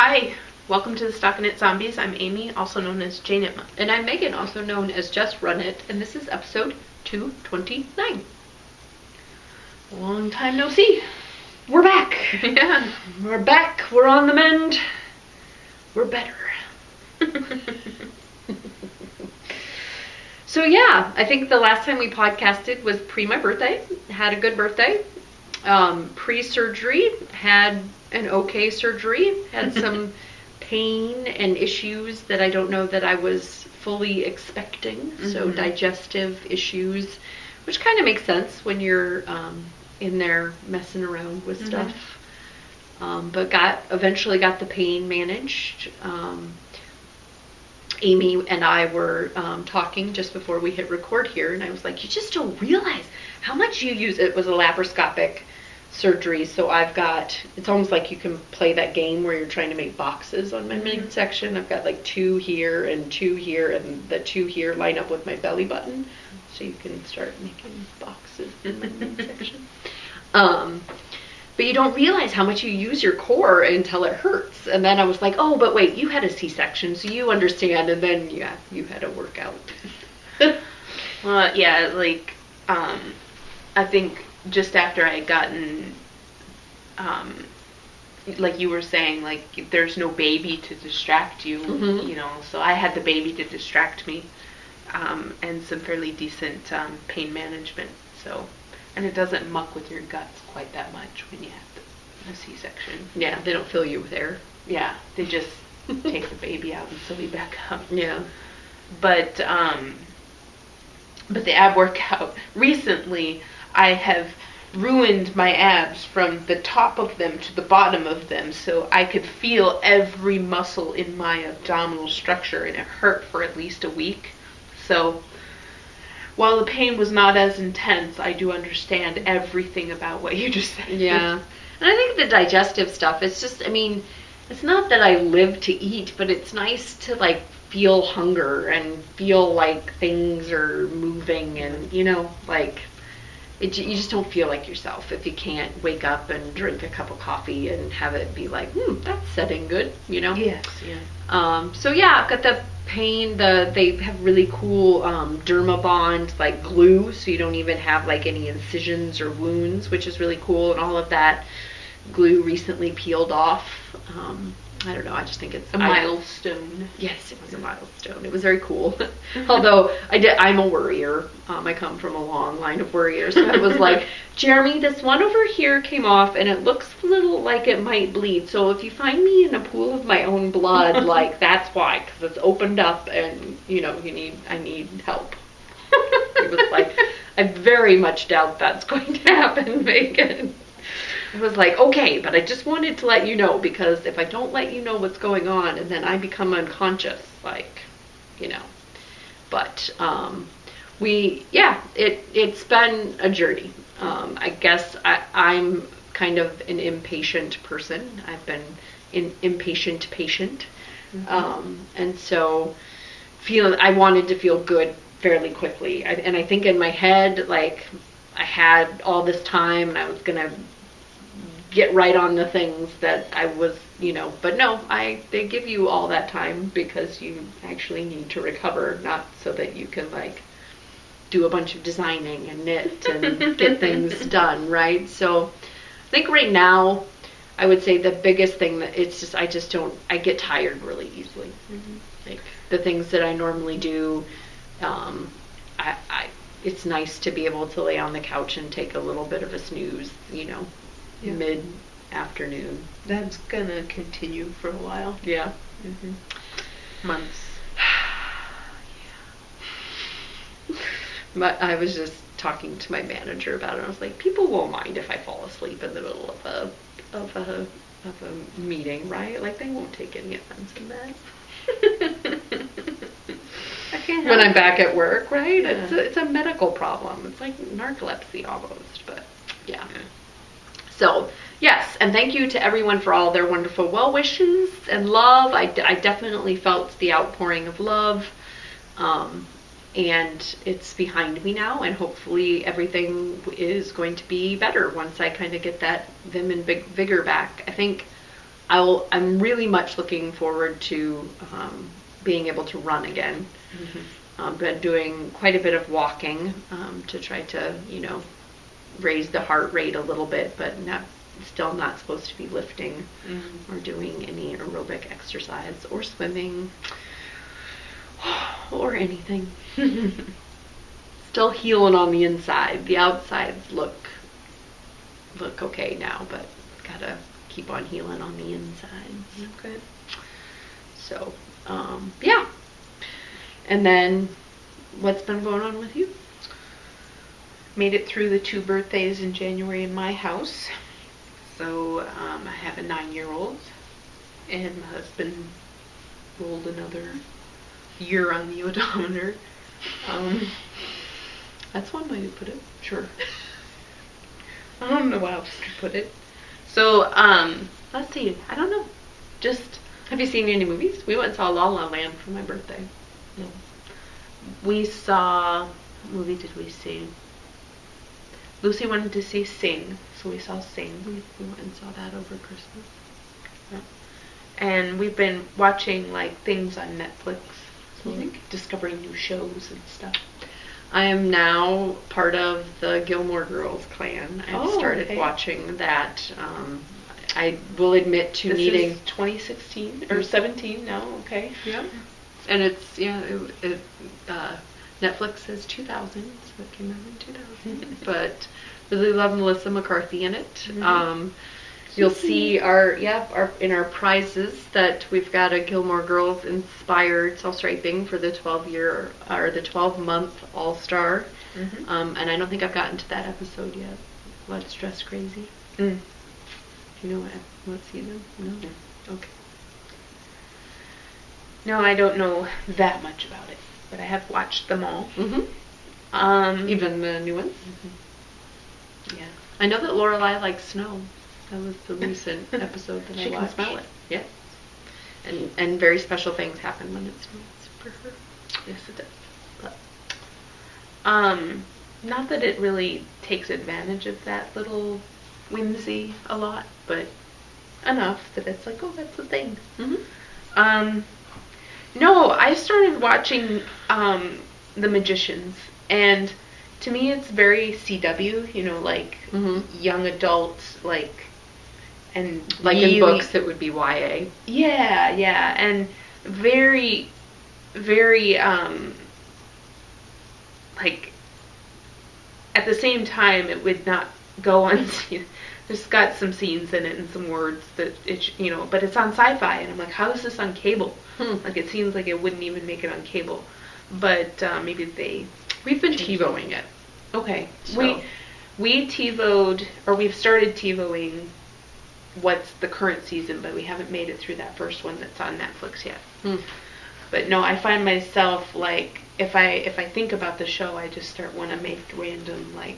Hi, welcome to the Stockinit Zombies. I'm Amy, also known as Jane Itma. And I'm Megan, also known as Just Run It, and this is episode 229. Long time no see. We're back. Yeah. We're back. We're on the mend. We're better. So yeah, I think the last time we podcasted was pre my birthday. Had a good birthday. Pre-surgery, had an okay surgery. Had some pain and issues that I don't know that I was fully expecting. So digestive issues, which kind of makes sense when you're in there messing around with stuff. But eventually got the pain managed. Amy and I were talking just before we hit record here, and I was like, you just don't realize how much you use. It was a laparoscopic surgery, so I've got, it's almost like you can play that game where you're trying to make boxes on my midsection. I've got like 2 here, and the 2 here line up with my belly button, so you can start making boxes in my midsection. But you don't realize how much you use your core until it hurts. And then I was like, oh, but wait, you had a C-section, so you understand. And then, yeah, you had a workout. Well, yeah, like, I think just after I had gotten, like you were saying, like, there's no baby to distract you, you know, so I had the baby to distract me, and some fairly decent pain management, so... And it doesn't muck with your guts quite that much when you have the C-section. Yeah, they don't fill you with air. Yeah, they just take the baby out and sew you back up. Yeah. But the ab workout, recently I have ruined my abs from the top of them to the bottom of them, so I could feel every muscle in my abdominal structure, and it hurt for at least a week. So... while the pain was not as intense, I do understand everything about what you just said. Yeah. And I think the digestive stuff, it's just, I mean, it's not that I live to eat, but it's nice to, like, feel hunger and feel like things are moving and, you know, like, you just don't feel like yourself if you can't wake up and drink a cup of coffee and have it be like, that's setting good, you know? Yes, yeah. So yeah, I've got the pain, they have really cool Dermabond like glue, so you don't even have like any incisions or wounds, which is really cool, and all of that glue recently peeled off. I don't know, I just think it's a milestone. Yes, it was a milestone. It was very cool. Although I'm a worrier. I come from a long line of worriers. So I was like, Jeremy, this one over here came off and it looks a little like it might bleed. So if you find me in a pool of my own blood, like that's why, because it's opened up and you know I need help. It was like, I very much doubt that's going to happen, Megan. I was like, okay, but I just wanted to let you know, because if I don't let you know what's going on and then I become unconscious, like, you know. But it's been a journey. I guess I'm kind of an impatient person. I've been an impatient patient. And so I wanted to feel good fairly quickly. And I think in my head, like, I had all this time and I was going to get right on the things that I was, you know, but no, they give you all that time because you actually need to recover, not so that you can like do a bunch of designing and knit and get things done, right? So I think right now I would say the biggest thing that it's just, I get tired really easily. Like the things that I normally do, it's nice to be able to lay on the couch and take a little bit of a snooze, you know. Yeah. Mid-afternoon. That's gonna continue for a while. Yeah. Months. Yeah. But I was just talking to my manager about it. I was like, people won't mind if I fall asleep in the middle of a meeting, right? Like they won't take any offense in that. I can't when I'm back at work, right? Yeah. It's a medical problem. It's like narcolepsy almost, but yeah. So, yes, and thank you to everyone for all their wonderful well wishes and love. I definitely felt the outpouring of love, and it's behind me now, and hopefully everything is going to be better once I kind of get that vim and vigor back. I think I'm really much looking forward to being able to run again. Been doing quite a bit of walking to try to, raise the heart rate a little bit, but still not supposed to be lifting or doing any aerobic exercise or swimming or anything. Still healing on the inside. The outsides look okay now, but gotta keep on healing on the insides. Okay. So, yeah. And then, what's been going on with you? Made it through the 2 birthdays in January in my house. So, I have a 9-year-old, and my husband rolled another year on the odometer. That's one way to put it. Sure. I don't know how else to put it. So, let's see. I don't know. Just, have you seen any movies? We went and saw La La Land for my birthday. no. We saw, what movie did we see? Lucy wanted to see Sing, so we saw Sing. We went and saw that over Christmas. Yeah. And we've been watching, like, things on Netflix. So, like, discovering new shows and stuff. I am now part of the Gilmore Girls clan. I've started watching that. I will admit to This needing... is 2016 or 17 now, okay. Yeah. And it's, Netflix says 2000, so it came out in 2000. But really love Melissa McCarthy in it. You'll see our in our prizes that we've got a Gilmore Girls inspired self-striping for the 12-month All-Star. And I don't think I've gotten to that episode yet. Let's Dress Crazy. Do you know what season? No. Okay. No, I don't know that much about it, but I have watched them all. Even the new ones. Yeah. I know that Lorelai likes snow. That was the recent episode that I watched. She can smell it. Yes. And very special things happen when it snows for her. Yes, it does. But, not that it really takes advantage of that little whimsy a lot, but enough that it's like, oh, that's the thing. No, I started watching The Magicians, and to me it's very CW, like young adults, and like really, in books it would be YA. Yeah, and very, very at the same time it would not go on. There's got some scenes in it and some words that but it's on Sci-Fi, and I'm like, how is this on cable? Like, it seems like it wouldn't even make it on cable, but maybe we've been TiVoing it. Okay, so. we TiVoed, or we've started TiVoing what's the current season, but we haven't made it through that first one that's on Netflix yet. But no, I find myself, like, if I think about the show, I just want to make random, like,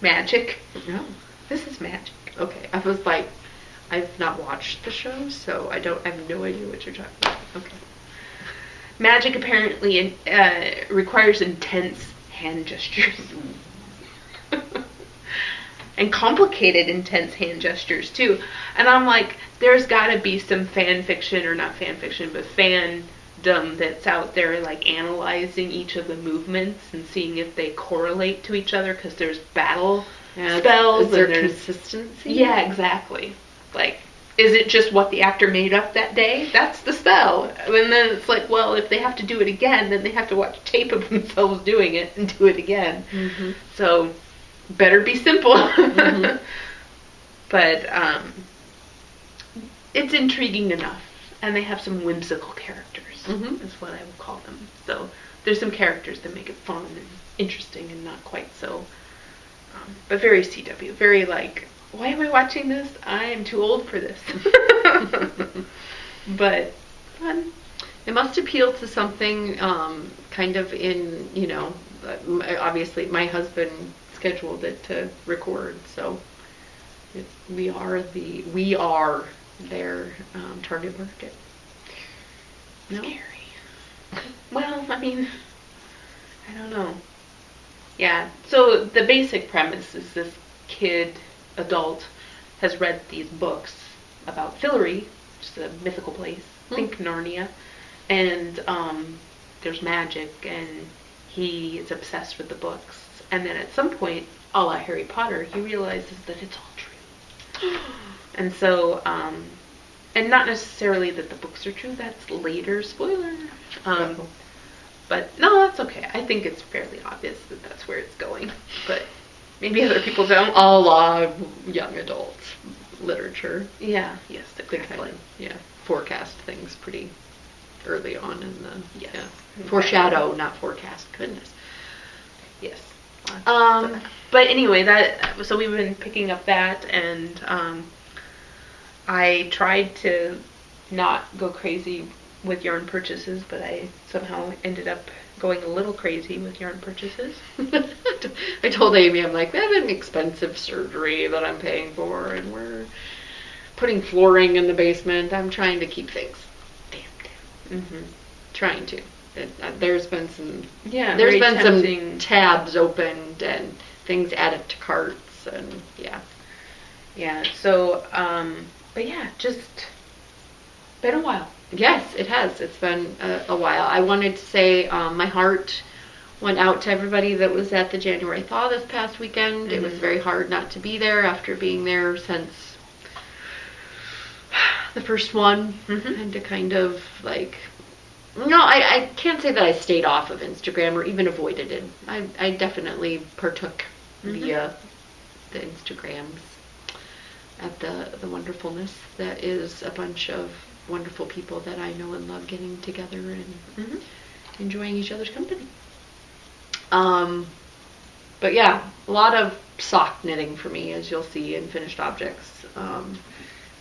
magic. No. This is magic. Okay. I was like, I've not watched the show, so I have no idea what you're talking about. Okay. Magic apparently requires intense hand gestures. And complicated, intense hand gestures, too. And I'm like, there's got to be some fan fiction, or not fan fiction, but fandom that's out there, like, analyzing each of the movements and seeing if they correlate to each other, because there's battle spells. Is there consistency? Yeah, exactly. Like, is it just what the actor made up that day? That's the spell. And then it's like, well, if they have to do it again, then they have to watch tape of themselves doing it and do it again. So, better be simple. But it's intriguing enough. And they have some whimsical characters, is what I would call them. So, there's some characters that make it fun and interesting and not quite so, but very CW. Very, like, why am I watching this? I am too old for this. But fun. It must appeal to something kind of in, obviously my husband scheduled it to record, so we are their target market. No? Scary. Well, I mean, I don't know. Yeah, so the basic premise is this kid adult has read these books about Fillory, which is a mythical place. Think Narnia. And there's magic, and he is obsessed with the books. And then at some point, a la Harry Potter, he realizes that it's all true. And so, and not necessarily that the books are true, that's later, spoiler. But no, that's okay. I think it's fairly obvious that that's where it's going. But maybe other people don't. A la young adult literature. Yeah, yes, They kind exactly. of, forecast things pretty early on in the, Yes. foreshadow, not forecast, goodness. Yes. But anyway, so we've been picking up that, and I tried to not go crazy with yarn purchases, but I somehow ended up going a little crazy with yarn purchases. I told Amy, I'm like, we have an expensive surgery that I'm paying for, and we're putting flooring in the basement. I'm trying to keep things damp. Mm-hmm. Trying to. There's been some. Yeah, There's very been tempting. some tabs opened and things added to carts, and Yeah. So, but yeah, just been a while. Yes, it has. It's been a while. I wanted to say my heart went out to everybody that was at the January thaw this past weekend. Mm-hmm. It was very hard not to be there after being there since the first one, and to kind of like, no, I can't say that I stayed off of Instagram or even avoided it. I definitely partook via the Instagrams at the wonderfulness that is a bunch of wonderful people that I know and love getting together and enjoying each other's company. But yeah, a lot of sock knitting for me, as you'll see in finished objects.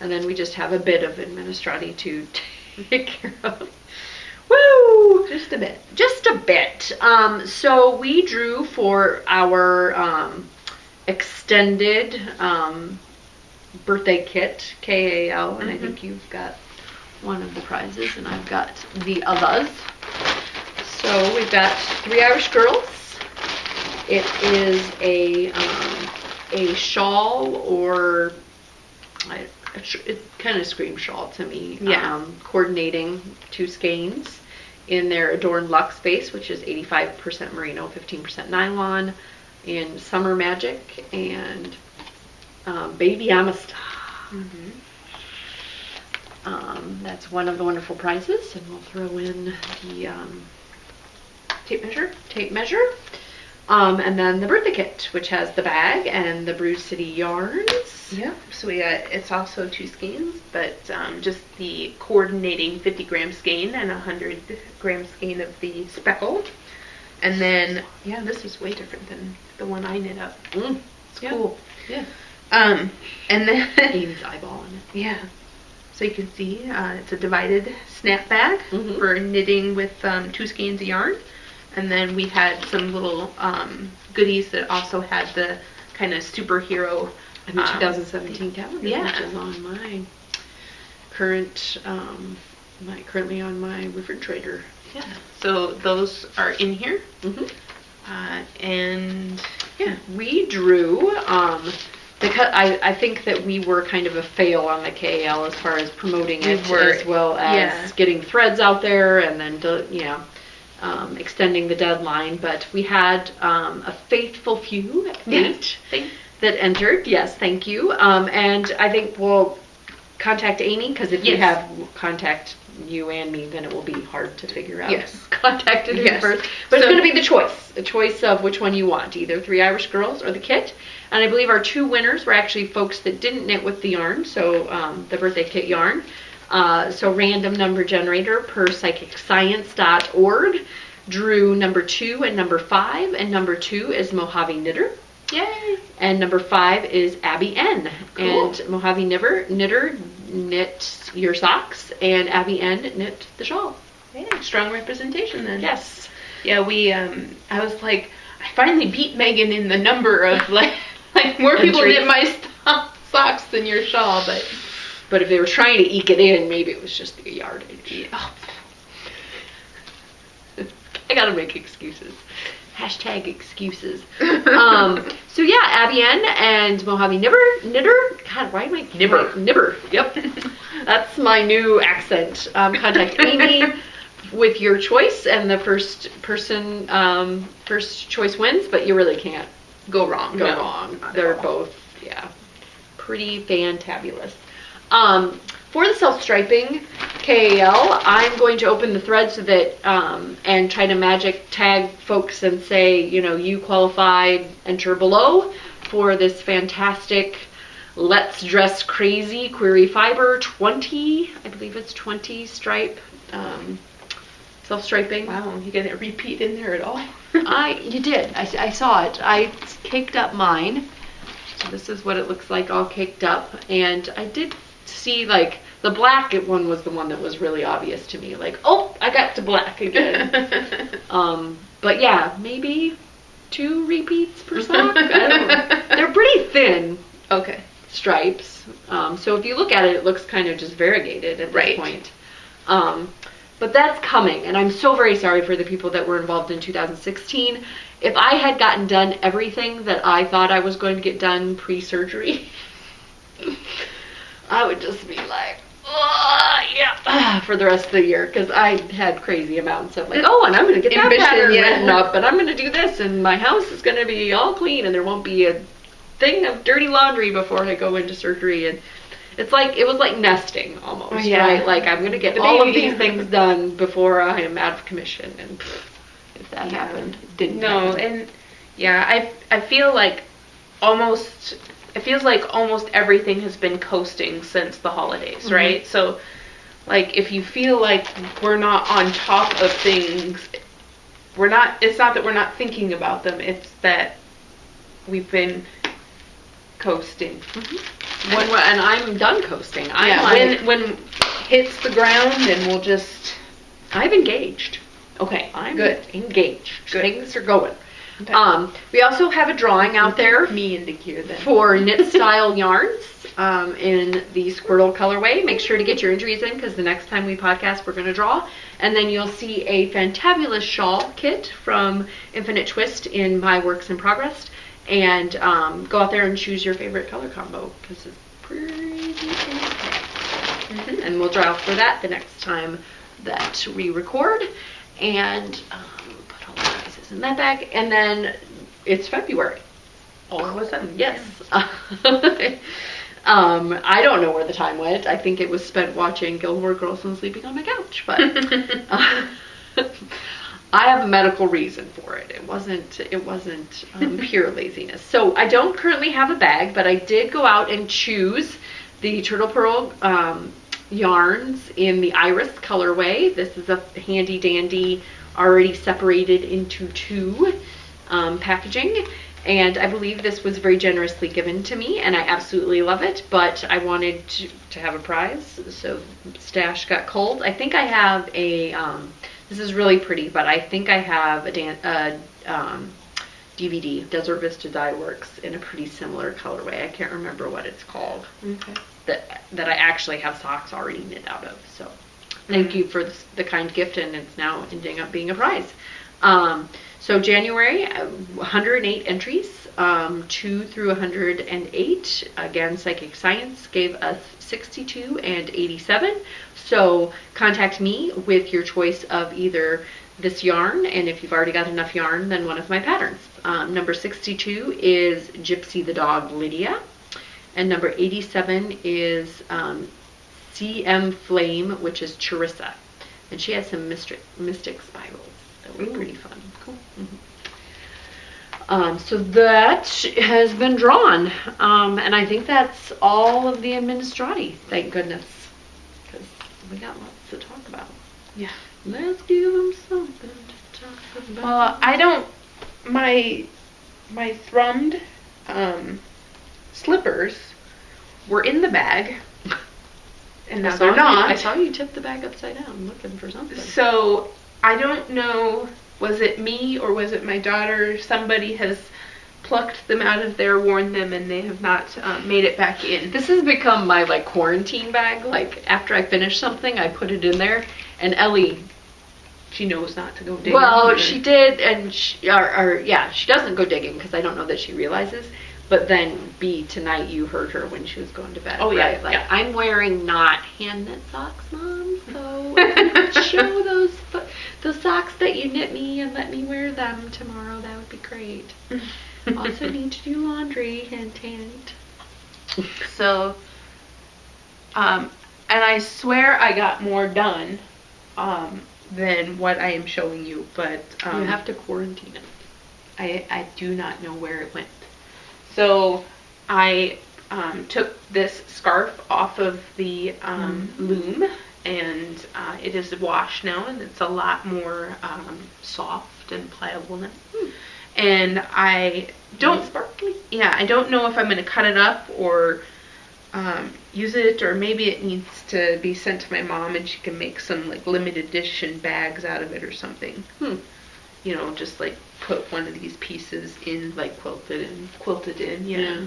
And then we just have a bit of administrati to take care of. Woo! Just a bit. Just a bit. So we drew for our extended birthday kit, KAL, and I think you've got one of the prizes and I've got the others. So we've got 3 Irish Girls. It is a shawl, or it kind of screams shawl to me. Yeah. Coordinating 2 skeins in their Adorned Luxe base, which is 85% merino, 15% nylon, in Summer Magic and Baby Amistad. That's one of the wonderful prizes, and we'll throw in the tape measure. And then the birthday kit, which has the bag and the Brew City yarns. Yeah. So we got, it's also 2 skeins, but just the coordinating 50-gram skein and 100-gram skein of the speckle. And then, yeah, this is way different than the one I knit up. It's cool. Yeah. And then Amy's eyeballing it. Yeah. So you can see it's a divided snap bag for knitting with 2 skeins of yarn. And then we had some little goodies that also had the kind of superhero. And the 2017 calendar, which is on my currently on my refrigerator. Yeah. So those are in here. And yeah, we drew. Because I think that we were kind of a fail on the KAL as far as promoting it, as well as getting threads out there, and then extending the deadline. But we had a faithful few, 8 that entered. Yes, thank you. And I think we'll contact Amy, because if you have contact you and me, then it will be hard to figure out. Yes. Contacted him first. But it's going to be the choice of which one you want, either 3 Irish Girls or the kit. And I believe our 2 winners were actually folks that didn't knit with the yarn, so the birthday kit yarn. So random number generator per psychicscience.org drew number 2 and number 5, and number 2 is Mojave Knitter. Yay! And number 5 is Abby N. Cool. And Mojave Knitter knit your socks, and Abby N knit the shawl. Yeah, strong representation then. Yes. Yeah, we, I was like, I finally beat Megan in the number of, like more people knit my socks than your shawl, But if they were trying to eke it in, maybe it was just the yardage. Oh. I gotta make excuses. Hashtag excuses. So yeah, Abby N and Mojave Knitter. God, why am I Nibber? Yep, that's my new accent. Contact Amy with your choice, and the first choice wins. But you really can't go wrong. They're both pretty fantabulous. For the self-striping KAL, I'm going to open the thread so that, and try to magic tag folks and say, you qualified, enter below for this fantastic Let's Dress Crazy Query Fiber 20, I believe it's 20 stripe, self-striping. Wow, you get a repeat in there at all? You did. I saw it. I caked up mine. So this is what it looks like all caked up. And I did see the black one was the one that was really obvious to me. Oh, I got to black again. But yeah, maybe 2 repeats per sock. I don't know. They're pretty thin. Okay. Stripes. So if you look at it, it looks kind of just variegated at this point. But that's coming, and I'm so very sorry for the people that were involved in 2016. If I had gotten done everything that I thought I was going to get done pre-surgery, I would just be for the rest of the year, because I had crazy amounts of and I'm going to get that pattern written up, and I'm going to do this, and my house is going to be all clean, and there won't be a thing of dirty laundry before I go into surgery. And it was like nesting almost, right? I'm going to get all of these things done before I am out of commission, and if that happened, it didn't happen. And I feel like it feels like almost everything has been coasting since the holidays, right? So, if you feel like we're not on top of things, it's not that we're not thinking about them, it's that we've been coasting. And I'm done coasting. When hits the ground, and we'll just... I've engaged. Okay, I'm good. Engaged. Good. Things are going. Okay. We also have a drawing out there me into gear then. for knit style yarns in the Squirtle colorway. Make sure to get your entries in, because the next time we podcast, we're going to draw. And then you'll see a fantabulous shawl kit from Infinite Twist in My Works in Progress. And go out there and choose your favorite color combo, because it's pretty fantastic. And we'll draw for that the next time that we record. And put all the prizes in that bag. And then it's February. All of a sudden. Yes. I don't know where the time went. I think it was spent watching Gilmore Girls and sleeping on my couch. But I have a medical reason for it. It wasn't pure laziness. So I don't currently have a bag, but I did go out and choose the Turtle Pearl yarns in the Iris colorway. This is a handy dandy, already separated into 2 packaging. And I believe this was very generously given to me, and I absolutely love it, but I wanted to have a prize, so stash got cold. I think I have a... this is really pretty, but I think I have a DVD, Desert Vista Dye Works, in a pretty similar colorway. I can't remember what it's called. Okay. That I actually have socks already knit out of. So thank you for the kind gift, and it's now ending up being a prize. So January, 108 entries, 2 through 108. Again, Psychic Science gave us 62 and 87. So contact me with your choice of either this yarn, and if you've already got enough yarn, then one of my patterns. Number 62 is Gypsy the Dog Lydia, and number 87 is CM Flame, which is Charissa, and she has some mystic spirals that were pretty fun. Cool. So that has been drawn, and I think that's all of the Administrati, thank goodness, because we got lots to talk about. Yeah. Let's give them something to talk about. Well, I don't... My thrummed slippers were in the bag, and now they're not. I saw you tip the bag upside down looking for something. So, I don't know, was it me or was it my daughter? Somebody has plucked them out of there, worn them, and they have not made it back in. This has become my quarantine bag. After I finish something, I put it in there, and Ellie she knows not to go digging. Well, she did, and she doesn't go digging because I don't know that she realizes. But then, tonight you heard her when she was going to bed. Oh, yeah. Right? Like, yeah. I'm wearing not hand knit socks, Mom. So show those socks that you knit me and let me wear them tomorrow. That would be great. Also need to do laundry, hint, hint. So, and I swear I got more done than what I am showing you, but you have to quarantine it. I do not know where it went. So I took this scarf off of the loom, and it is washed now, and it's a lot more soft and pliable now. And I don't sparkly. Yeah, I don't know if I'm going to cut it up or use it, or maybe it needs to be sent to my mom and she can make some like limited edition bags out of it or something. You know, just like put one of these pieces in, like quilted in. Yeah.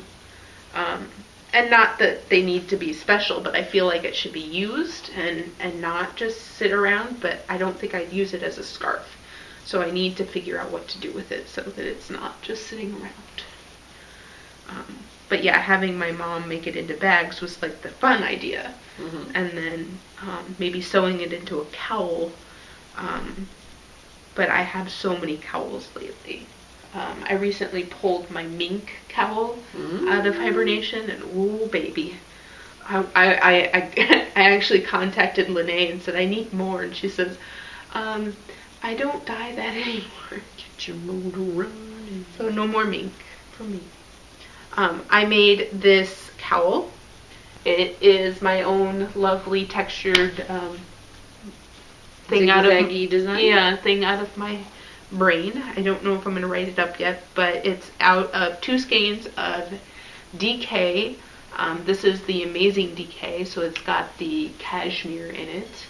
And not that they need to be special, but I feel like it should be used and not just sit around, but I don't think I'd use it as a scarf. So I need to figure out what to do with it so that it's not just sitting around. But yeah, having my mom make it into bags was like the fun idea. And then maybe sewing it into a cowl. But I have so many cowls lately. I recently pulled my mink cowl out of hibernation, and ooh, baby. I actually contacted Lene and said, I need more, and she says, I don't dye that anymore. Get your motor running. So no more mink for me. I made this cowl. It is my own lovely textured thing out of design. Yeah, thing out of my brain. I don't know if I'm going to write it up yet, but it's out of 2 skeins of DK. This is the Amazing DK, so it's got the cashmere in it.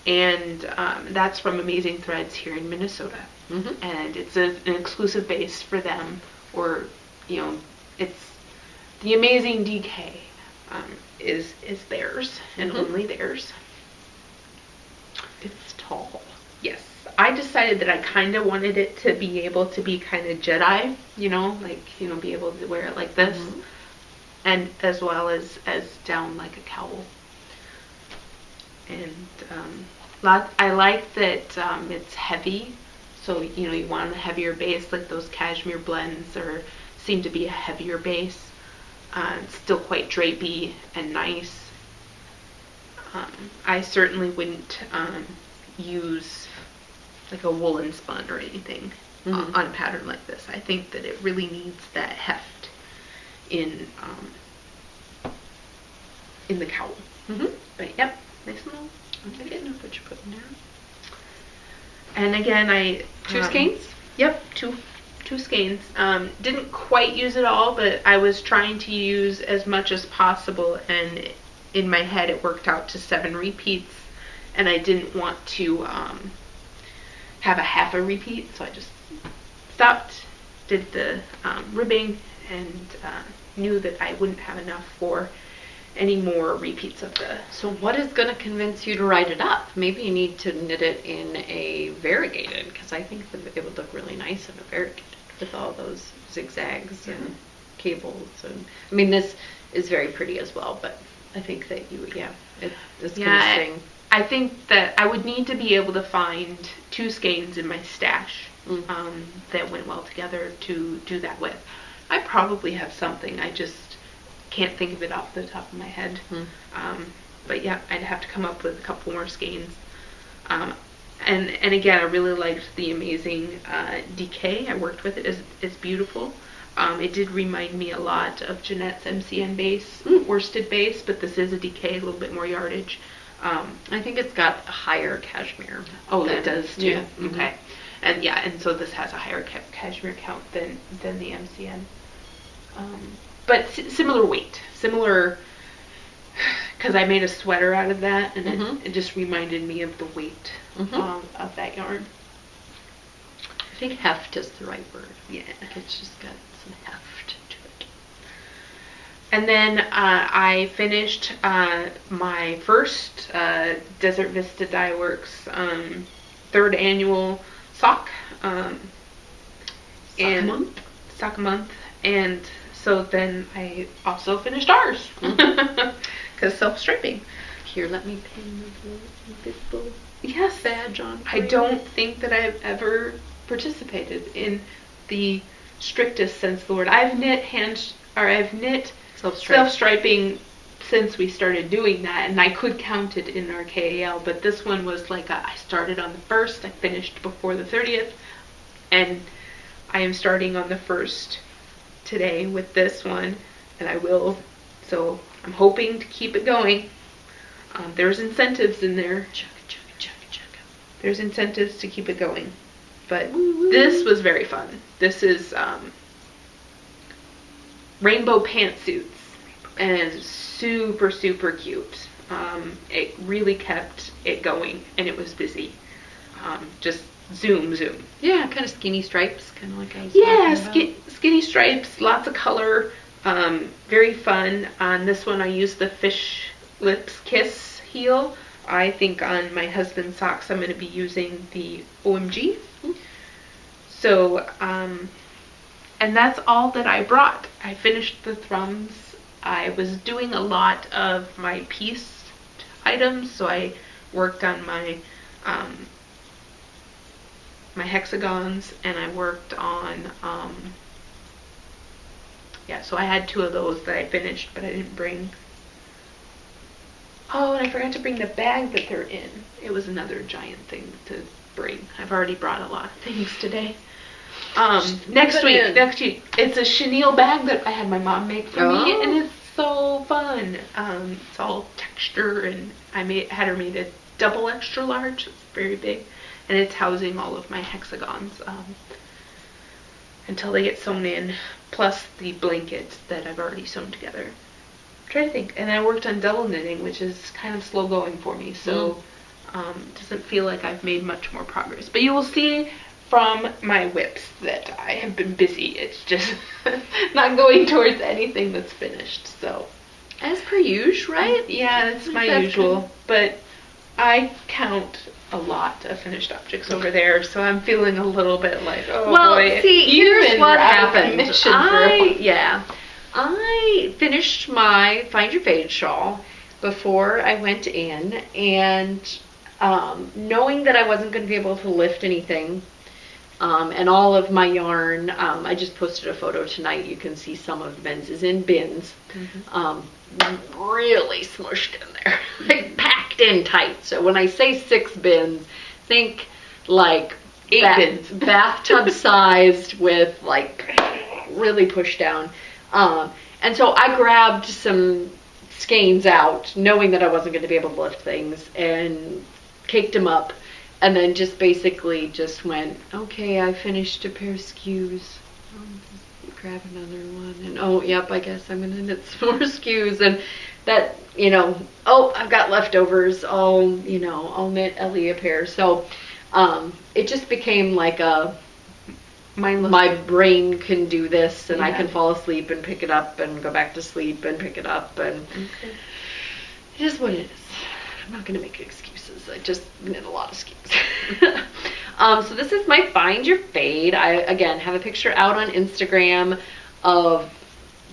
And that's from Amazing Threads here in Minnesota. And it's an exclusive base for them, or, you know, it's the Amazing DK is theirs and only theirs. It's tall. Yes. I decided that I kind of wanted it to be able to be kind of Jedi, you know, like, you know, be able to wear it like this, and as well as down like a cowl. And I like that it's heavy, so, you know, you want a heavier base, like those cashmere blends seem to be a heavier base. It's still quite drapey and nice. I certainly wouldn't use like a woolen spun or anything on a pattern like this. I think that it really needs that heft in the cowl. But yep, nice little. I didn't know what you're putting there. And again, 2 skeins? Yep, two skeins. Didn't quite use it all, but I was trying to use as much as possible, and in my head it worked out to 7 repeats, and I didn't want to have a half a repeat, so I just stopped, did the ribbing, and knew that I wouldn't have enough for any more repeats of the... So what is going to convince you to write it up? Maybe you need to knit it in a variegated, because I think that it would look really nice in a variegated with all those zigzags and cables. And I mean, this is very pretty as well, but I think that it's going to sing. I think that I would need to be able to find 2 skeins in my stash that went well together to do that with. I probably have something, I just can't think of it off the top of my head. But yeah, I'd have to come up with a couple more skeins. And again, I really liked the Amazing DK. I worked with it. It's beautiful. It did remind me a lot of Jeanette's MCN base, worsted base, but this is a DK, a little bit more yardage. I think it's got a higher cashmere. Oh, it does too. Yeah. Okay. And so this has a higher cashmere count than the MCN. But similar weight, because I made a sweater out of that, and it just reminded me of the weight of that yarn. I think heft is the right word. Yeah. It's just got some heft to it. And then I finished my first Desert Vista Dye Works third annual sock. Sock month. And so then I also finished ours. Because self-striping. Here, let me pin the invisible Yes. badge on. I don't think that I've ever participated in the strictest sense of the word. I've knit self-striping since we started doing that, and I could count it in our KAL, but this one was like I started on the 1st, I finished before the 30th, and I am starting on the 1st today with this one, and I will, so I'm hoping to keep it going. There's incentives in there. There's incentives to keep it going, but this was very fun. This is rainbow pantsuits, and super, super cute. It really kept it going, and it was busy. Just zoom. Yeah, kind of skinny stripes, kind of like I was talking about. Skinny stripes, lots of color, very fun. On this one, I used the Fish Lips Kiss heel. I think on my husband's socks, I'm going to be using the OMG. So, and that's all that I brought. I finished the thrums. I was doing a lot of my piece items, so I worked on my my hexagons, and I worked on so I had 2 of those that I finished, but I didn't bring. Oh, and I forgot to bring the bag that they're in. It was another giant thing to bring. I've already brought a lot of things today. Next week, it's a chenille bag that I had my mom make for me, and it's so fun. It's all texture, and I had her made a double extra large. It's very big, and it's housing all of my hexagons until they get sewn in, plus the blanket that I've already sewn together. I'm trying to think, and I worked on double knitting, which is kind of slow going for me, so it doesn't feel like I've made much more progress. But you will see from my whips that I have been busy. It's just not going towards anything that's finished. So, as per usual, right? Yeah, it's my usual. But I count a lot of finished objects over there, so I'm feeling a little bit like, boy. See, here's what happened. I finished my Find Your Fade shawl before I went in, and knowing that I wasn't going to be able to lift anything, and all of my yarn, I just posted a photo tonight. You can see some of the bins is in bins, really smushed in there, like packed in tight. So when I say 6 bins, think like 8 bins, bathtub sized with like really pushed down. And so I grabbed some skeins out, knowing that I wasn't going to be able to lift things, and caked them up. And then just basically just went, okay, I finished a pair of skews. Grab another one. And I guess I'm going to knit some more skews. And that, I've got leftovers. I'll knit Ellie a pair. So it just became like my brain can do this, and I can fall asleep and pick it up and go back to sleep and pick it up. And it is what it is. I'm not going to make excuses. I just knit a lot of skews. So this is my Find Your Fade. I, again, have a picture out on Instagram of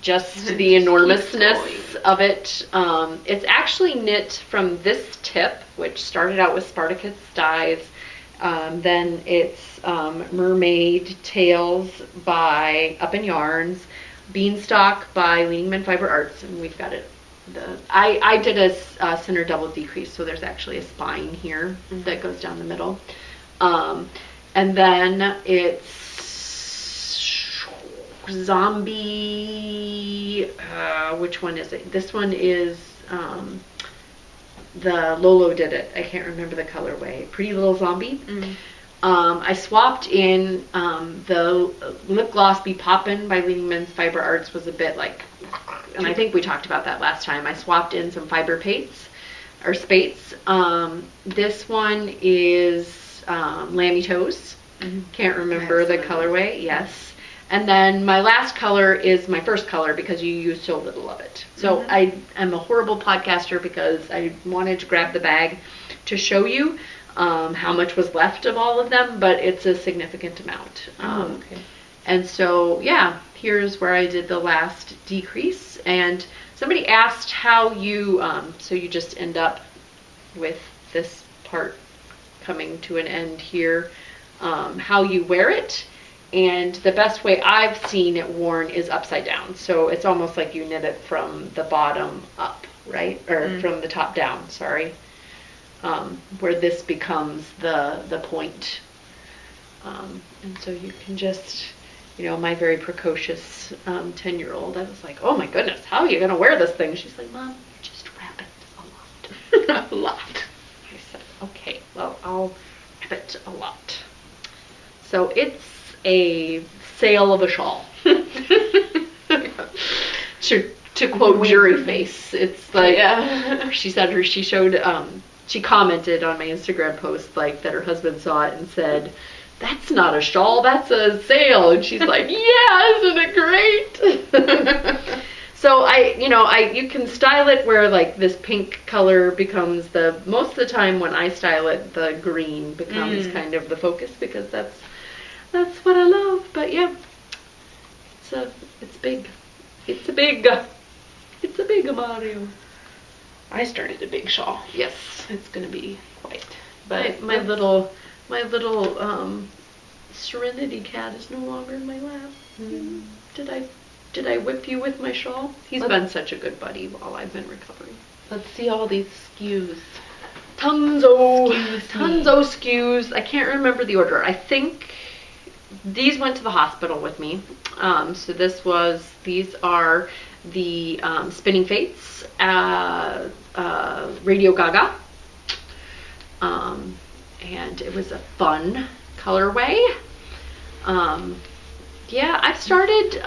just the enormousness of it. It's actually knit from this tip, which started out with Spartacus dyes. Then it's Mermaid Tails by Up in Yarns, Beanstalk by Leaning Men Fiber Arts, and we've got it. I did a center double decrease, so there's actually a spine here that goes down the middle. And then it's Zombie, which one is it? This one is the Lolo did it. I can't remember the colorway. Pretty Little Zombie. I swapped in the Lip Gloss Be Poppin' by Leaning Men's Fiber Arts was a bit like, and I think we talked about that last time. I swapped in some fiber pates or spates. This one is Lammy Toes. Can't remember the colorway. Yes. And then my last color is my first color because you use so little of it. So I am a horrible podcaster because I wanted to grab the bag to show you. how much was left of all of them, but it's a significant amount. Okay. And so, yeah, here's where I did the last decrease. And somebody asked how you, so you just end up with this part coming to an end here, how you wear it. And the best way I've seen it worn is upside down. So it's almost like you knit it from the bottom up, right? Or from the top down, sorry. Where this becomes the point. And so you can just, my very precocious 10-year-old, I was like, oh my goodness, how are you going to wear this thing? She's like, Mom, just wrap it a lot. A lot. I said, okay, well, I'll wrap it a lot. So it's a sale of a shawl. To quote Jury Face, it's like, she said she showed, she commented on my Instagram post like that her husband saw it and said, that's not a shawl, that's a sale. And she's like, yeah, isn't it great? So you can style it where like this pink color becomes most of the time when I style it, the green becomes kind of the focus because that's what I love. But yeah, it's big. It's a big Mario. I started a big shawl. Yes. It's gonna be quite. But my little Serenity cat is no longer in my lap. Did I whip you with my shawl? He's been such a good buddy while I've been recovering. Let's see all these skews. Tons-o skews. I can't remember the order. I think these went to the hospital with me. So these are the Spinning Fates, Radio Gaga. And it was a fun colorway. Yeah, I've started.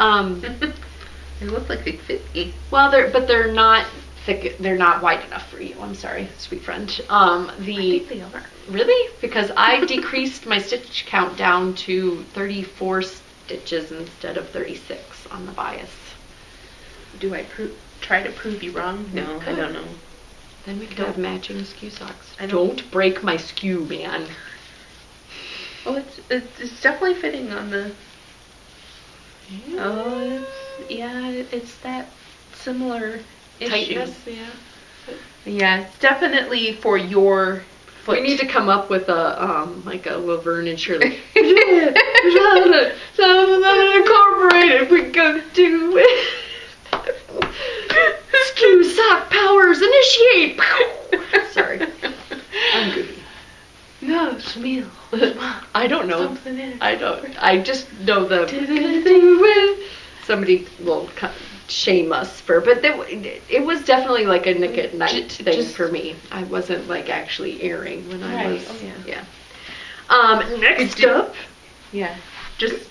They look like they fit me. Well, they're not thick. They're not wide enough for you. I'm sorry, sweet friend. I think they are. Really? Because I decreased my stitch count down to 34 stitches instead of 36 on the bias. Do I try to prove you wrong? No, I don't know. Then we could have matching skew socks. Don't break my skew, man. Oh, it's definitely fitting on the. Yeah. Oh, it's that similar tightness. Issue. Yeah, it's definitely for your foot. We need to come up with a Laverne and Shirley. Incorporated. We're gonna do it. Skew sock powers initiate. Sorry, I'm goofy. No, Smile. I don't know. Something in it. I just know the. Somebody will shame us but it was definitely like a Nick at Night thing for me. I wasn't like actually airing when I was. Oh, yeah. Next up. Yeah. Just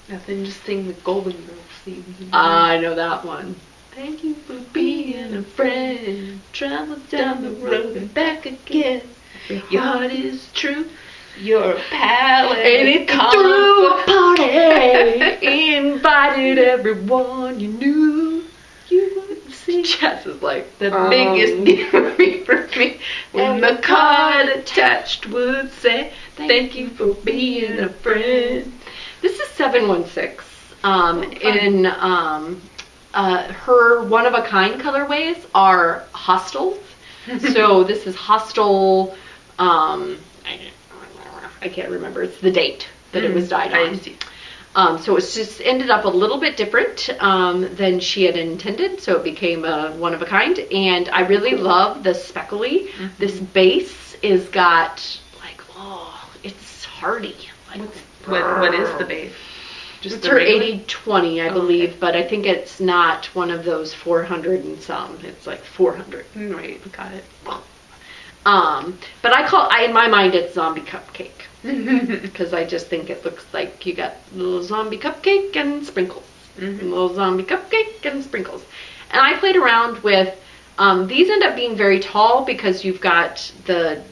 nothing. Just sing the Golden Girls theme. I know that one. Thank you for being a friend. Travel down the road and back again. Your heart is true. You're a pal and it threw a party. Invited everyone you knew. You would see. Jess is like the biggest gift for me. When the card attached would say, "Thank you for being a friend." This is 716. In her one-of-a-kind colorways are hostels. So this is hostel, I can't remember. It's the date that it was dyed on. So it's just ended up a little bit different than she had intended. So it became a one-of-a-kind. And I really love the speckly. Mm-hmm. This base is got like, it's hardy. Like, what is the base? Just her 80-20, I believe, okay. But I think it's not one of those 400 and some. It's like 400. Right, got it. But in my mind, it's zombie cupcake. Because I just think it looks like you got little zombie cupcake and sprinkles. Mm-hmm. Little zombie cupcake and sprinkles. And I played around with, these end up being very tall because you've got the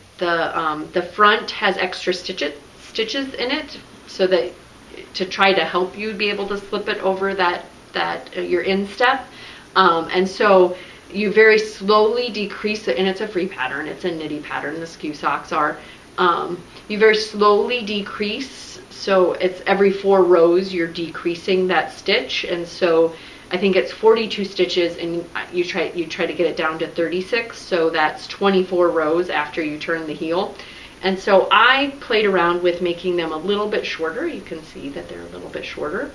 front has extra stitches in it so that to try to help you be able to slip it over that your instep. And so you very slowly decrease it, and it's a free pattern. It's a nitty pattern, the skew socks are. You very slowly decrease, so it's every 4 rows you're decreasing that stitch, and so I think it's 42 stitches, and you try to get it down to 36, so that's 24 rows after you turn the heel. And so I played around with making them a little bit shorter. You can see that they're a little bit shorter,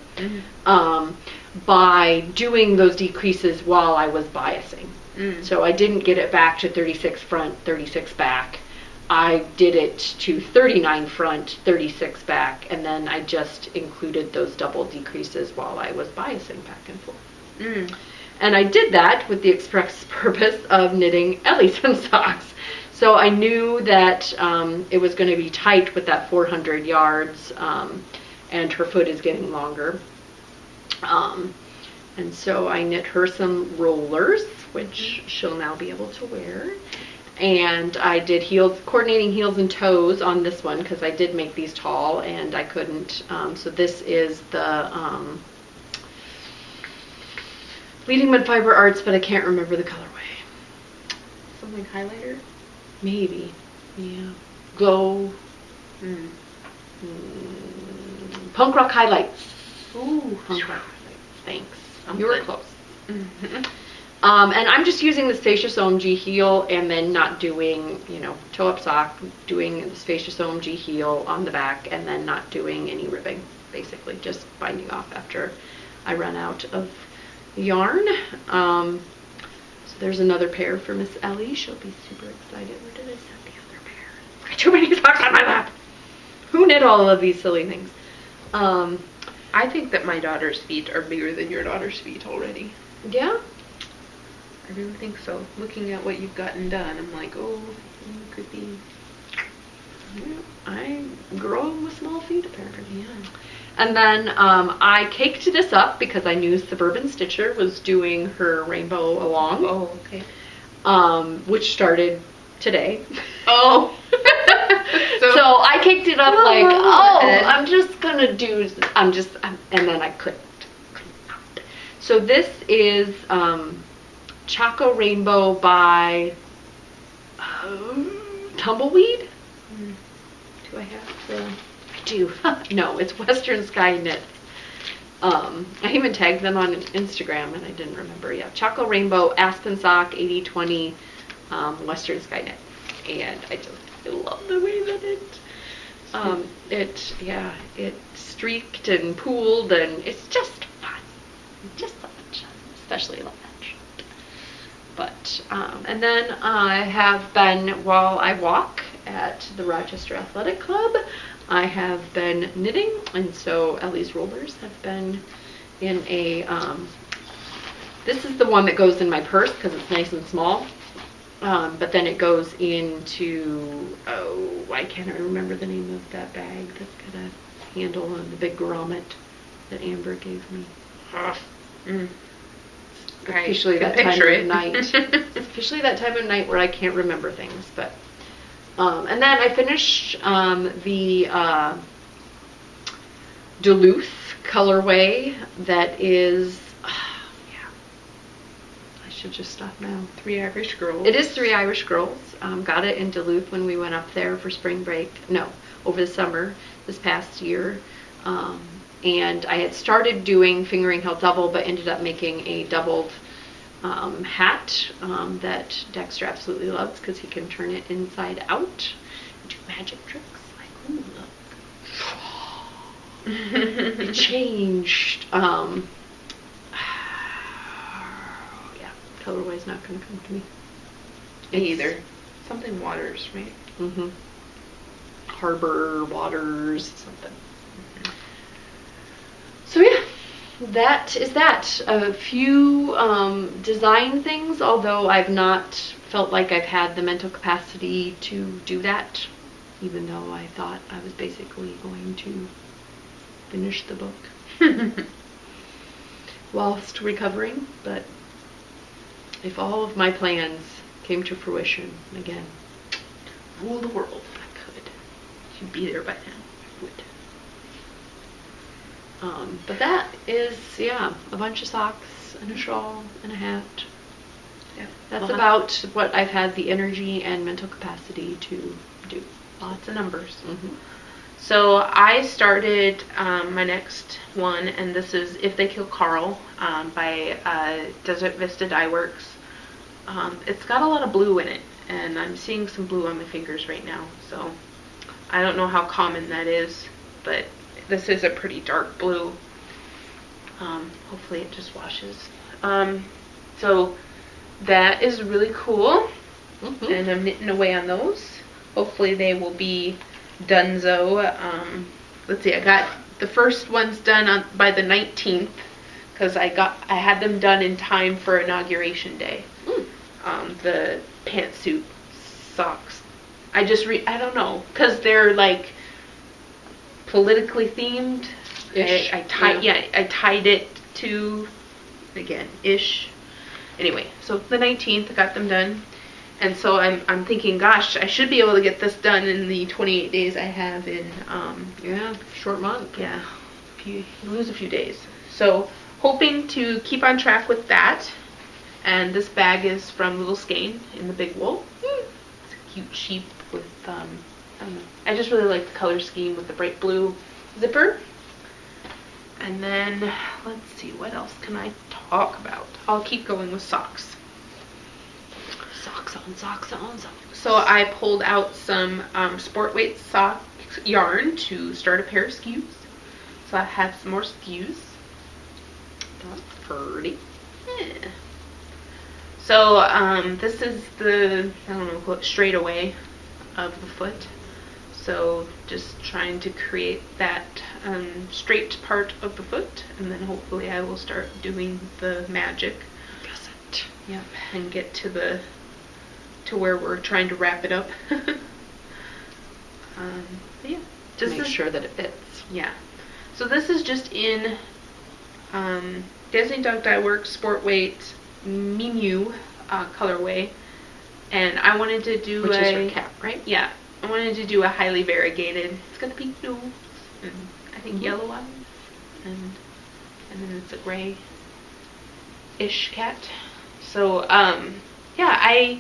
by doing those decreases while I was biasing. So I didn't get it back to 36 front, 36 back. I did it to 39 front, 36 back, and then I just included those double decreases while I was biasing back and forth. And I did that with the express purpose of knitting Ellie some socks. So I knew that it was going to be tight with that 400 yards, and her foot is getting longer. And so I knit her some rollers, which she'll now be able to wear. And I did coordinating heels and toes on this one because I did make these tall and I couldn't. So this is the Bleeding Mud Fiber Arts, but I can't remember the colorway. Something highlighter? Maybe. Yeah. Glow. Punk Rock Highlights. Ooh. Punk Rock Highlights. Thanks. You Good. were close. And I'm just using the Spacious OMG heel and then not doing, toe up sock, doing the Spacious OMG heel on the back and then not doing any ribbing, basically just binding off after I run out of yarn. So there's another pair for Miss Ellie. She'll be super excited. Where did I set the other pair? I got too many socks on my lap. Who knit all of these silly things? I think that my daughter's feet are bigger than your daughter's feet already. Yeah? I really think so. Looking at what you've gotten done, I'm like, oh, you could be. Yeah, I'm a girl with small feet, apparently. Yeah. And then I caked this up because I knew Suburban Stitcher was doing her rainbow along. Oh, okay. Which started today. Oh. So I caked it up like, I'm just gonna do, and then I clicked. So this is Choco Rainbow by Tumbleweed. Do I have the? I do. No, it's Western Sky Knits. I even tagged them on Instagram and I didn't remember. Yeah, Choco Rainbow Aspen Sock 80/20 Western Sky Knit, and I love the way that it streaked and pooled, and it's just fun. Just so much, especially love that shirt. But and then I have been, while I walk at the Rochester Athletic Club, I have been knitting, and so Ellie's rollers have been in a, this is the one that goes in my purse because it's nice and small, but then it goes into, I can't remember the name of that bag that's got a handle and the big grommet that Amber gave me. Officially that time of night. It's officially that time of night where I can't remember things, but and then I finished the Duluth colorway that is, I should just stop now. 3 Irish Girls. It is 3 Irish Girls. Got it in Duluth when we went up there for spring break. No, over the summer this past year. And I had started doing fingering held double, but ended up making a doubled hat that Dexter absolutely loves because he can turn it inside out and do magic tricks. Like, ooh, look. It changed. Yeah, colorway's not going to come to me. Me either. Something Waters, right? Mm-hmm. Harbor Waters, something. So yeah, that is that. A few design things, although I've not felt like I've had the mental capacity to do that, even though I thought I was basically going to finish the book whilst recovering. But if all of my plans came to fruition, again, rule the world, I could. You'd be there by now. I would. But that is, yeah, a bunch of socks and a shawl and a hat. Yeah, that's about what I've had the energy and mental capacity to do. Lots of numbers. Mm-hmm. So I started my next one, and this is If They Kill Carl by Desert Vista Dye Works. It's got a lot of blue in it, and I'm seeing some blue on my fingers right now. So I don't know how common that is, but this is a pretty dark blue. Hopefully it just washes. So that is really cool. Mm-hmm. And I'm knitting away on those. Hopefully they will be donezo. Let's see, I got the first ones done by the 19th because I had them done in time for Inauguration Day. The pantsuit socks. I don't know, because they're like politically themed. I tied it to, again, ish. Anyway, so the 19th, I got them done. And so I'm thinking, gosh, I should be able to get this done in the 28 days I have in, short month. Yeah, you lose a few days. So hoping to keep on track with that. And this bag is from Little Skein in the Big Wool. It's a cute sheep with, I don't know. I just really like the color scheme with the bright blue zipper. And then, let's see, what else can I talk about? I'll keep going with socks. Socks on, socks on, socks. So I pulled out some sport weight sock yarn to start a pair of skews. So I have some more skews. That's pretty. Yeah. So this is the, I don't know, straightaway of the foot. So just trying to create that straight part of the foot, and then hopefully I will start doing the magic. Yep, and get to where we're trying to wrap it up. Yeah, Just make sure that it fits. Yeah. So this is just in Dancing Dog Dye Works Sport Weight Mimu colorway, and I wanted to do which is her cap, right? Yeah, I wanted to do a highly variegated. It's got the pink nose and I think yellow eyes, and then it's a gray-ish cat. So yeah,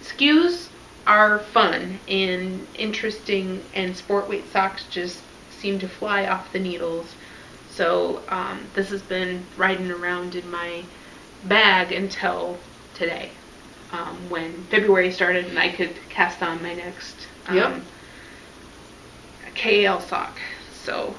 skews are fun and interesting, and sport weight socks just seem to fly off the needles. So this has been riding around in my bag until today, when February started and I could cast on my next KAL sock. So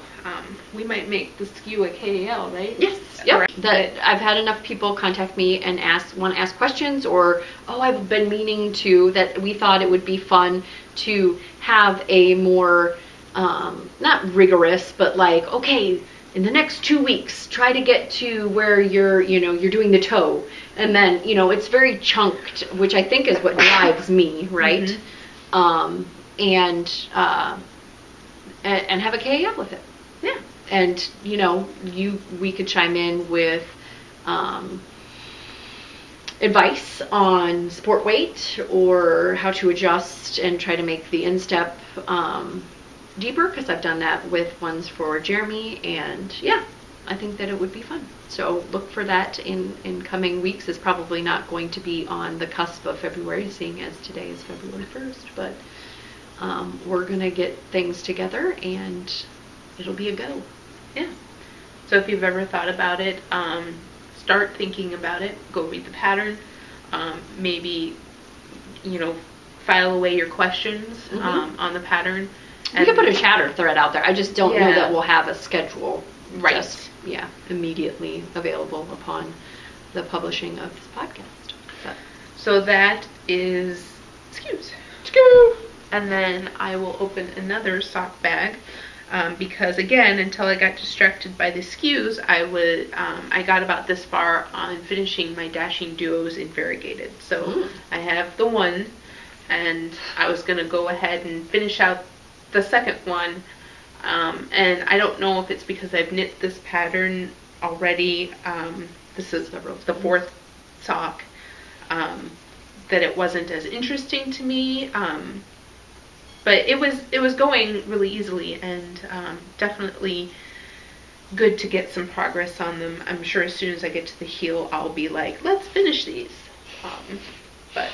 we might make the skew a KAL, right? Yes. Yep. That I've had enough people contact me and want to ask questions, or I've been meaning to, that we thought it would be fun to have a more not rigorous, but like, okay, in the next 2 weeks, try to get to where you're doing the toe, and then it's very chunked, which I think is what drives me, right? Mm-hmm. And have a KAL with it. Yeah. And we could chime in with advice on sport weight or how to adjust and try to make the instep deeper, because I've done that with ones for Jeremy, and yeah, I think that it would be fun. So look for that in coming weeks. It's probably not going to be on the cusp of February, seeing as today is February 1st, but we're gonna get things together and it'll be a go. Yeah. So if you've ever thought about it, start thinking about it. Go read the pattern. Maybe file away your questions on the pattern. We could put a chatter thread out there. I just don't know that we'll have a schedule immediately available upon the publishing of this podcast. So that is skews. Skew! And then I will open another sock bag. Because again, until I got distracted by the skews, I got about this far on finishing my Dashing Duos in variegated. So I have the one, and I was going to go ahead and finish out the second one. And I don't know if it's because I've knit this pattern already. This is the fourth sock. That it wasn't as interesting to me. But it was going really easily, and definitely good to get some progress on them. I'm sure as soon as I get to the heel, I'll be like, let's finish these. But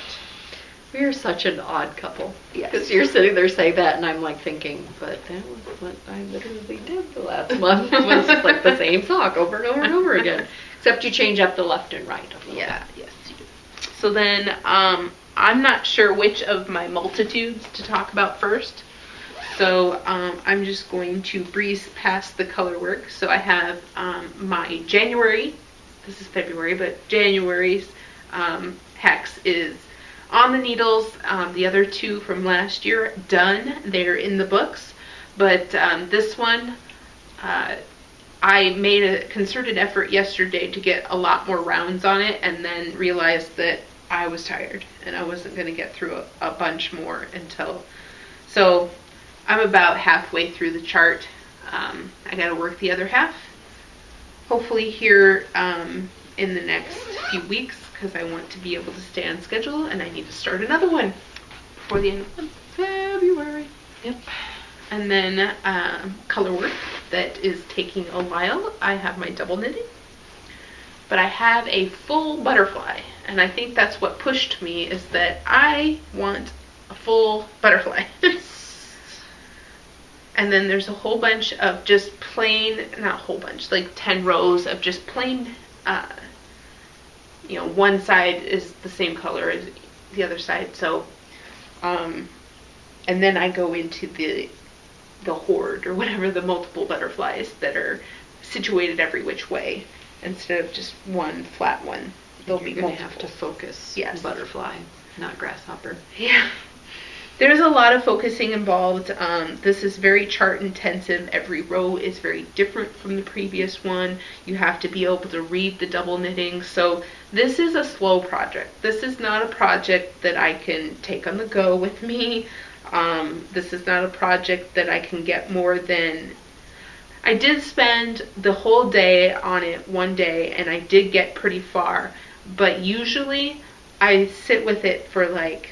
We are such an odd couple. Yes. Because you're sitting there saying that, and I'm like thinking, but that was what I literally did the last month. Was like the same sock over and over and over again. Except you change up the left and right. Yeah, yes, you do. So then, I'm not sure which of my multitudes to talk about first. So I'm just going to breeze past the color work. So I have my January, this is February, but January's hex is on the needles. The other two from last year, done. They're in the books. But this one, I made a concerted effort yesterday to get a lot more rounds on it, and then realized that I was tired and I wasn't going to get through a bunch more until... So I'm about halfway through the chart. I got to work the other half. Hopefully here in the next few weeks, because I want to be able to stay on schedule, and I need to start another one before the end of February. Yep. And then color work that is taking a while. I have my double knitting, but I have a full butterfly, and I think that's what pushed me, is that I want a full butterfly. And then there's a whole bunch of just plain, not a whole bunch, like 10 rows of just plain, one side is the same color as the other side. So, and then I go into the horde, or whatever, the multiple butterflies that are situated every which way, instead of just one flat one. They'll be multiple. Have to focus. Yes. Butterfly, not grasshopper. Yeah. There's a lot of focusing involved. This is very chart intensive. Every row is very different from the previous one. You have to be able to read the double knitting. So this is a slow project. This is not a project that I can take on the go with me. This is not a project that I can get more than... I did spend the whole day on it one day, and I did get pretty far. But usually I sit with it for like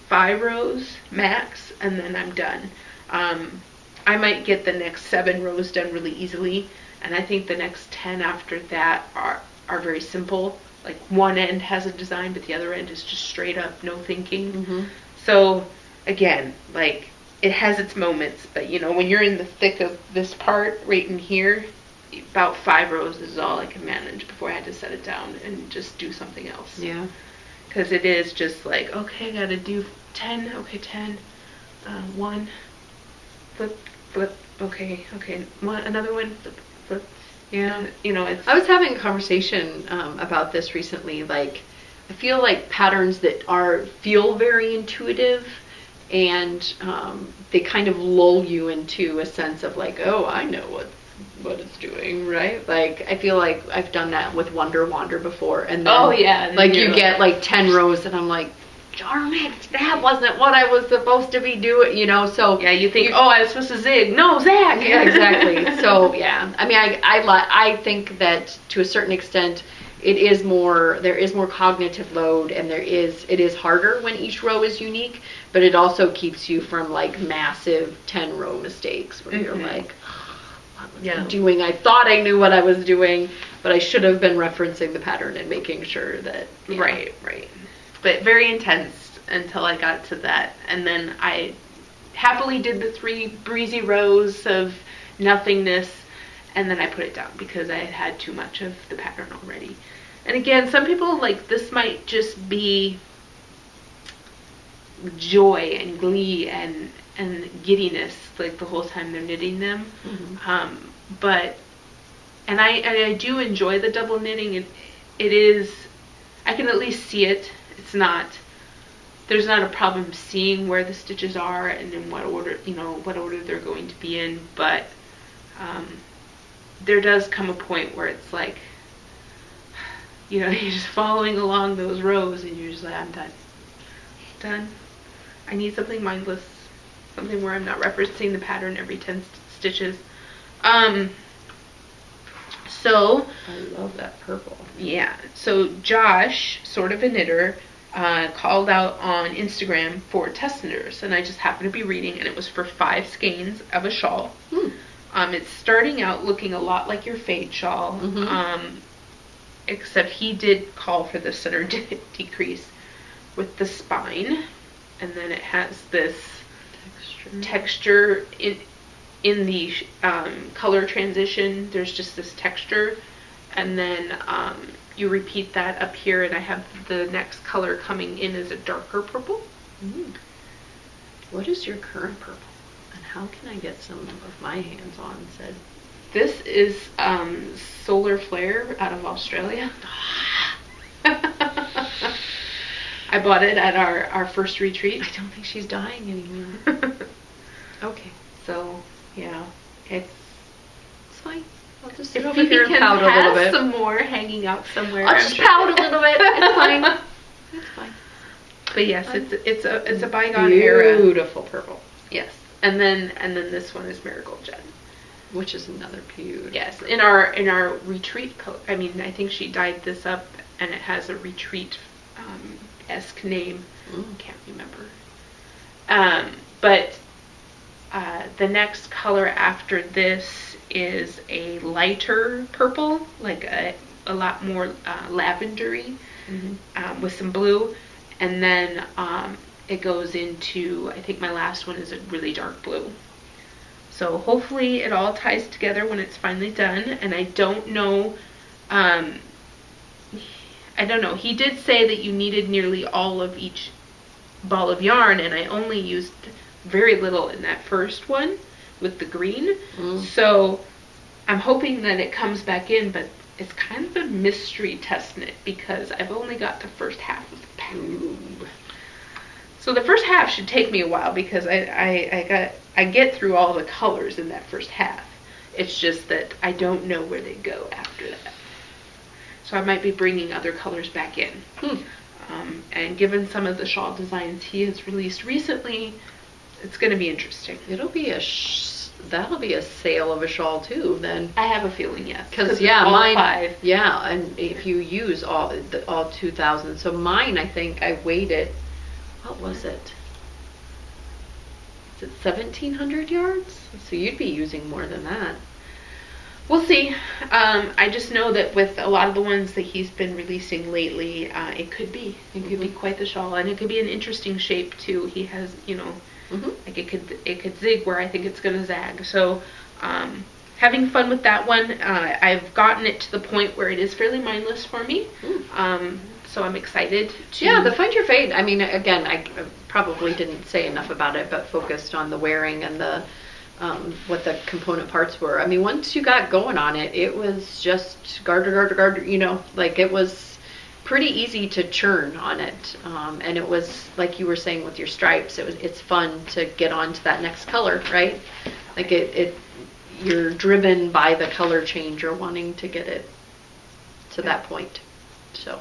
5 rows max, and then I'm done. I might get the next 7 rows done really easily, and I think the next 10 after that are very simple. Like one end has a design, but the other end is just straight up no thinking. Mm-hmm. So again, like, it has its moments, but when you're in the thick of this part right in here, about 5 rows is all I can manage before I had to set it down and just do something else. Yeah. Because it is just like, okay, I gotta do 10, okay, 10, 1, flip, flip, okay, another one, flip, flip. Yeah. It's... I was having a conversation about this recently. Like, I feel like patterns that feel very intuitive, and they kind of lull you into a sense of like, oh, I know what it's doing, right? Like, I feel like I've done that with Wonder Wander before, and then, like, you get like 10 rows, and I'm like, darn it, that wasn't what I was supposed to be doing, so... Yeah, you think, I was supposed to zig. No, zag! Yeah, exactly. So, yeah. I mean, I think that, to a certain extent, there is more cognitive load, and it is harder when each row is unique, but it also keeps you from, like, massive 10-row mistakes, where you're like... doing. I thought I knew what I was doing, but I should have been referencing the pattern and making sure that... Right. But very intense until I got to that. And then I happily did the 3 breezy rows of nothingness, and then I put it down because I had too much of the pattern already. And again, some people, like, this might just be joy and glee and giddiness, like, the whole time they're knitting them. Mm-hmm. But I do enjoy the double knitting. It is, I can at least see it. It's not, there's not a problem seeing where the stitches are and in what order, what order they're going to be in. But there does come a point where it's like, you're just following along those rows, and you're just like, I'm done. I need something mindless. Something where I'm not referencing the pattern every 10 stitches. So... I love that purple. Yeah. So Josh, sort of a knitter, called out on Instagram for test knitters. And I just happened to be reading, and it was for 5 skeins of a shawl. It's starting out looking a lot like your fade shawl. Mm-hmm. Except he did call for the center decrease. with the spine, and then it has this texture in the color transition. There's just this texture, and then you repeat that up here, and I have the next color coming in as a darker purple. What is your current purple, and how can I get some of my hands on said? This is Solar Flare out of Australia. I bought it at our first retreat. I don't think she's dying anymore. Okay. So, yeah, it's fine. I'll just if sit over here and can pout a little have bit. some more hanging out somewhere. I'll just pout a little bit. It's fine. It's fine. But yes, it's a bygone era. Beautiful purple. Yes, and then this one is Marigold Jet, which is another beautiful. Yes, in our retreat I mean, I think she dyed this up, and it has a retreat esque name. Can't remember. But the next color after this is a lighter purple, like a lot more lavendery, with some blue, and then it goes into, I think my last one is a really dark blue. So hopefully it all ties together when it's finally done. And I don't know, he did say that you needed nearly all of each ball of yarn, and I only used very little in that first one with the green. So I'm hoping that it comes back in, but it's kind of a mystery testing it because I've only got the first half of the pack. So the first half should take me a while because I get through all the colors in that first half. It's just that I don't know where they go after that. So I might be bringing other colors back in. And given some of the shawl designs he has released recently, it's going to be interesting. It'll be that'll be a sale of a shawl too. Then I have a feeling, yes. Because mine. 5. Yeah, and if you use all 2,000, so mine, I think I waited. What was it? Is it 1,700 yards? So you'd be using more than that. We'll see. I just know that with a lot of the ones that he's been releasing lately, it could be quite the shawl, and it could be an interesting shape too. He has, like it could zig where I think it's gonna zag. So, having fun with that one. I've gotten it to the point where it is fairly mindless for me. So I'm excited to... Yeah, the Find Your Fade. I mean, again, I probably didn't say enough about it, but focused on the wearing and the what the component parts were. I mean, once you got going on it, it was just garter, like it was pretty easy to churn on it. And it was, like you were saying with your stripes, it's fun to get on to that next color, right? Like you're driven by the color change or wanting to get it to that point. So...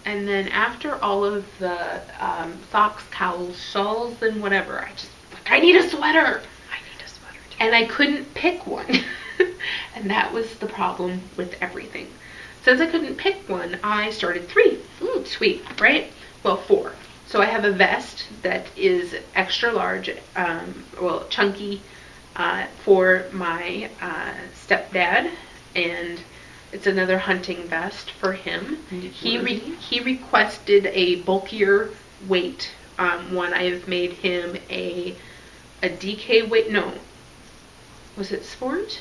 And then after all of the socks, cowls, shawls, and whatever, I need a sweater. I need a sweater too. And I couldn't pick one. And that was the problem with everything. Since I couldn't pick one, I started 3. Sweet, right? Well, 4. So I have a vest that is extra large, chunky, for my stepdad, and it's another hunting vest for him. He requested a bulkier weight one. I have made him a DK weight. No, was it sport?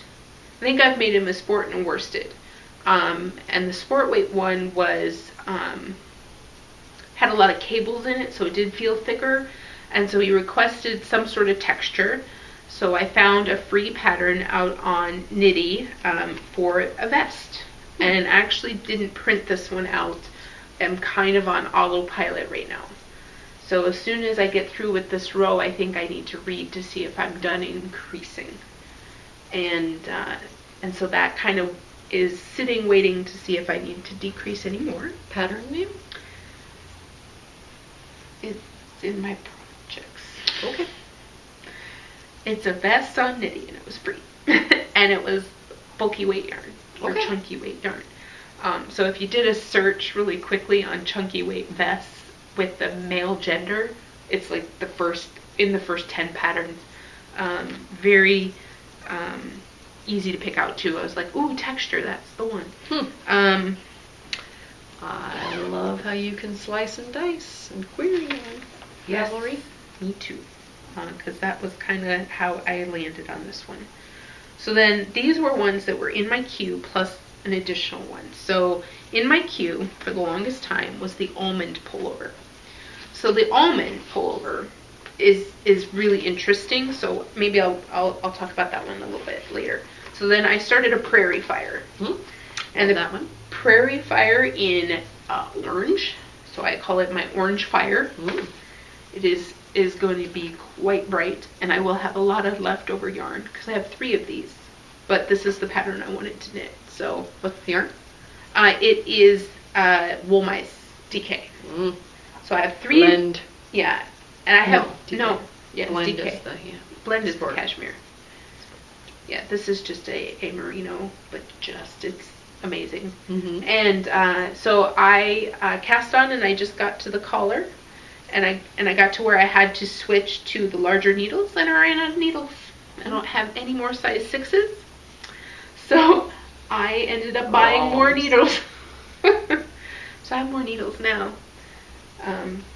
I think I've made him a sport and worsted. And the sport weight one was had a lot of cables in it, so it did feel thicker. And so he requested some sort of texture. So I found a free pattern out on Knitty for a vest. And actually didn't print this one out. I'm kind of on autopilot right now. So as soon as I get through with this row, I think I need to read to see if I'm done increasing. And so that kind of is sitting waiting to see if I need to decrease anymore. Pattern name? It's in my projects. Okay. It's a vest on Knitty, and it was free. And it was bulky weight yarn. Or chunky weight yarn. So if you did a search really quickly on chunky weight vests with the male gender, it's like in the first 10 patterns. Very easy to pick out too. I was like, ooh, texture, that's the one. I love how you can slice and dice and query yarn. Yes, Valerie? me too. Because that was kind of how I landed on this one. So then these were ones that were in my queue plus an additional one. So in my queue for the longest time was the almond pullover. So the almond pullover is really interesting. So maybe I'll talk about that one a little bit later. So then I started a prairie fire. And that one? Prairie fire in orange. So I call it my orange fire. It is going to be quite bright, and I will have a lot of leftover yarn because I have 3 of these. But this is the pattern I wanted to knit. So what's the yarn? It is Wool Mice DK. So I have 3. Blend. Yeah, and I have no. Yeah, Blend DK. is the Blend is the cashmere. Yeah, this is just a merino, but it's amazing. And so I cast on, and I just got to the collar, and I got to where I had to switch to the larger needles, and I ran out of needles. I don't have any more size 6s, so I ended up buying more needles. So I have more needles now,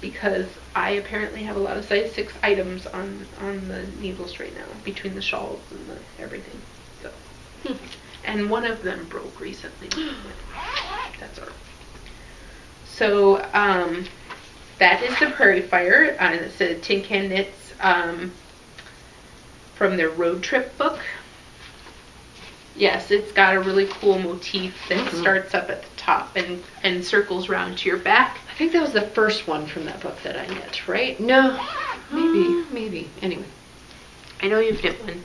because I apparently have a lot of size 6 items on the needles right now, between the shawls and the everything. So. And one of them broke recently. That's all. So that is the Prairie Fire. It's a Tin Can Knits from their road trip book. Yes, it's got a really cool motif that starts up at the top and circles around to your back. I think that was the first one from that book that I knit, right? No, maybe. Anyway, I know you've knit one,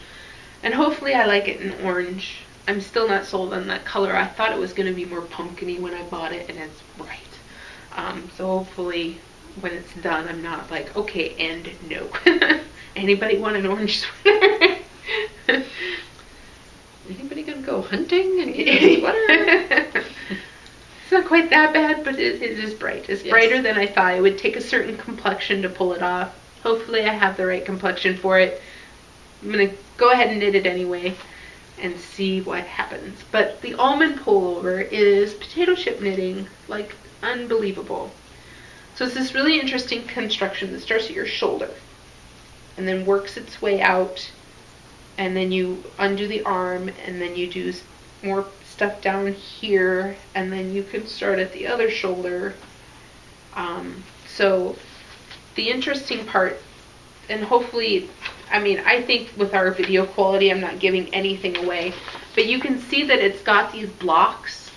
and hopefully I like it in orange. I'm still not sold on that color. I thought it was going to be more pumpkin-y when I bought it, and it's bright. So hopefully when it's done, I'm not like, okay, and no. Anybody want an orange sweater? Anybody gonna go hunting and get a sweater? It's not quite that bad, but it is bright. It's brighter than I thought. It would take a certain complexion to pull it off. Hopefully I have the right complexion for it. I'm going to go ahead and knit it anyway and see what happens. But the almond pullover is potato chip knitting, like unbelievable. So it's this really interesting construction that starts at your shoulder and then works its way out, and then you undo the arm, and then you do more stuff down here, and then you can start at the other shoulder. So the interesting part, and hopefully, I mean, I think with our video quality, I'm not giving anything away, but you can see that it's got these blocks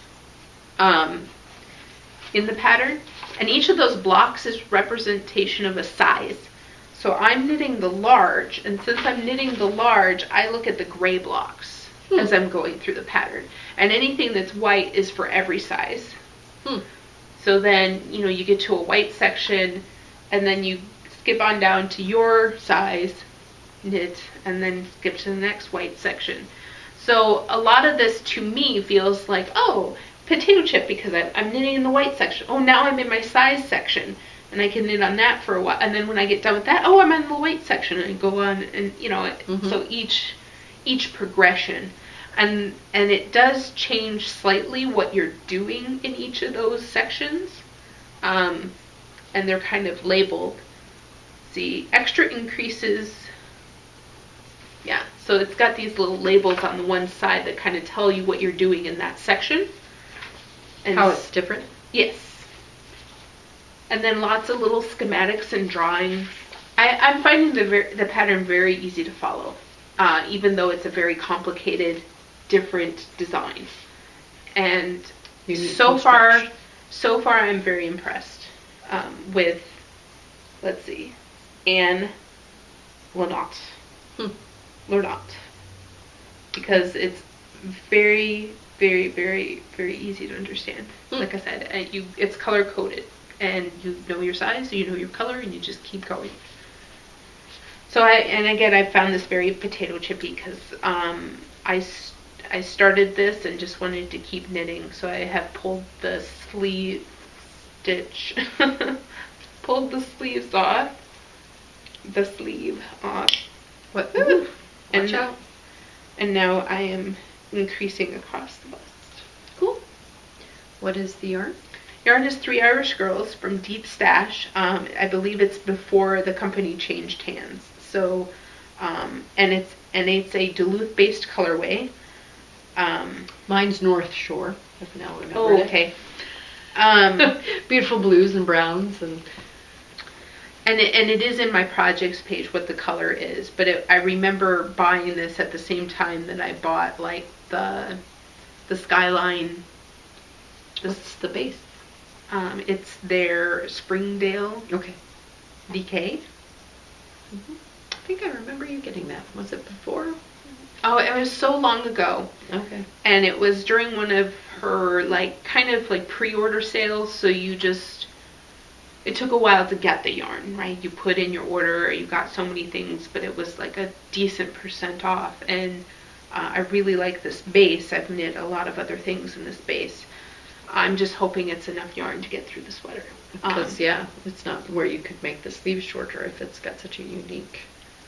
in the pattern, and each of those blocks is representation of a size. So I'm knitting the large, and since I'm knitting the large, I look at the gray blocks as I'm going through the pattern. And anything that's white is for every size. So then, you get to a white section, and then you skip on down to your size knit, and then skip to the next white section. So a lot of this to me feels like, oh, potato chip, because I'm knitting in the white section. Oh, now I'm in my size section, and I can knit on that for a while. And then when I get done with that, oh, I'm in the white section, and go on, and so each progression. And it does change slightly what you're doing in each of those sections. And they're kind of labeled. See, extra increases. Yeah, so it's got these little labels on the one side that kind of tell you what you're doing in that section. And how it's different? Yes. And then lots of little schematics and drawings. I'm finding the pattern very easy to follow, even though it's a very complicated, different design. And so far I'm very impressed with, let's see, Anne Lernot. Lernot. Because it's very, very, very, very easy to understand. Like I said, it's color coded, and you know your size, so you know your color, and you just keep going. So I found this very potato chippy because I started this and just wanted to keep knitting, so I have pulled the sleeve stitch, pulled the sleeves off, the sleeve off. What? Watch out. And now I am increasing across the bust. Cool. What is the yarn? yarn is Three Irish Girls from Deep Stash. I believe it's before the company changed hands. So, and it's a Duluth-based colorway. Mine's North Shore. I've now remembered Oh, okay. Beautiful blues and browns and it is in my projects page what the color is, but I remember buying this at the same time that I bought like the Skyline. What's the base? It's their Springdale Okay. DK. Mm-hmm. I think I remember you getting that. Was it before? Oh, it was so long ago. Okay. And it was during one of her like kind of like pre-order sales, so it took a while to get the yarn, right? You put in your order, you got so many things, but it was like a decent % off. And I really like this base. I've knit a lot of other things in this base. I'm just hoping it's enough yarn to get through the sweater. Because, it's not where you could make the sleeves shorter if it's got such a unique...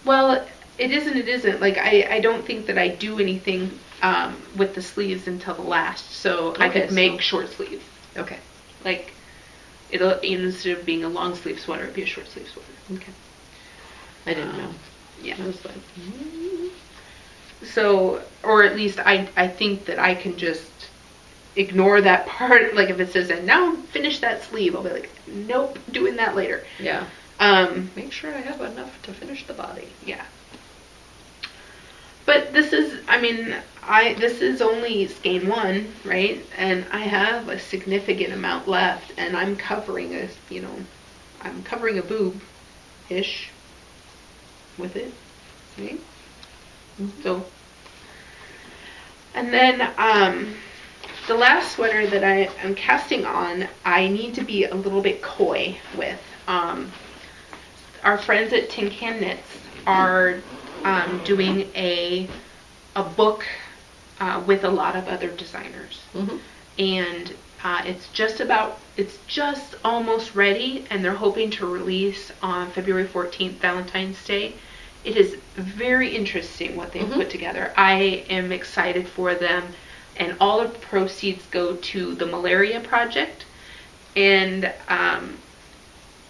Well, it isn't. Like, I don't think that I do anything with the sleeves until the last. So I could make short sleeves. Okay. Like, it'll, instead of being a long sleeve sweater, it'd be a short sleeve sweater. Okay. I didn't know. Yeah. I was like... So, or at least I think that I can just ignore that part. Like if it says, and now finish that sleeve, I'll be like, nope, doing that later. Yeah. Make sure I have enough to finish the body. Yeah. But this is, this is only skein 1, right? And I have a significant amount left, and I'm covering a boob-ish with it, right? Mm-hmm. So, and then, the last sweater that I am casting on, I need to be a little bit coy with. Our friends at Tin Can Knits are doing a book with a lot of other designers. Mm-hmm. And it's just almost ready, and they're hoping to release on February 14th, Valentine's Day. It is very interesting what they've put together. I am excited for them. And all the proceeds go to the Malaria Project. And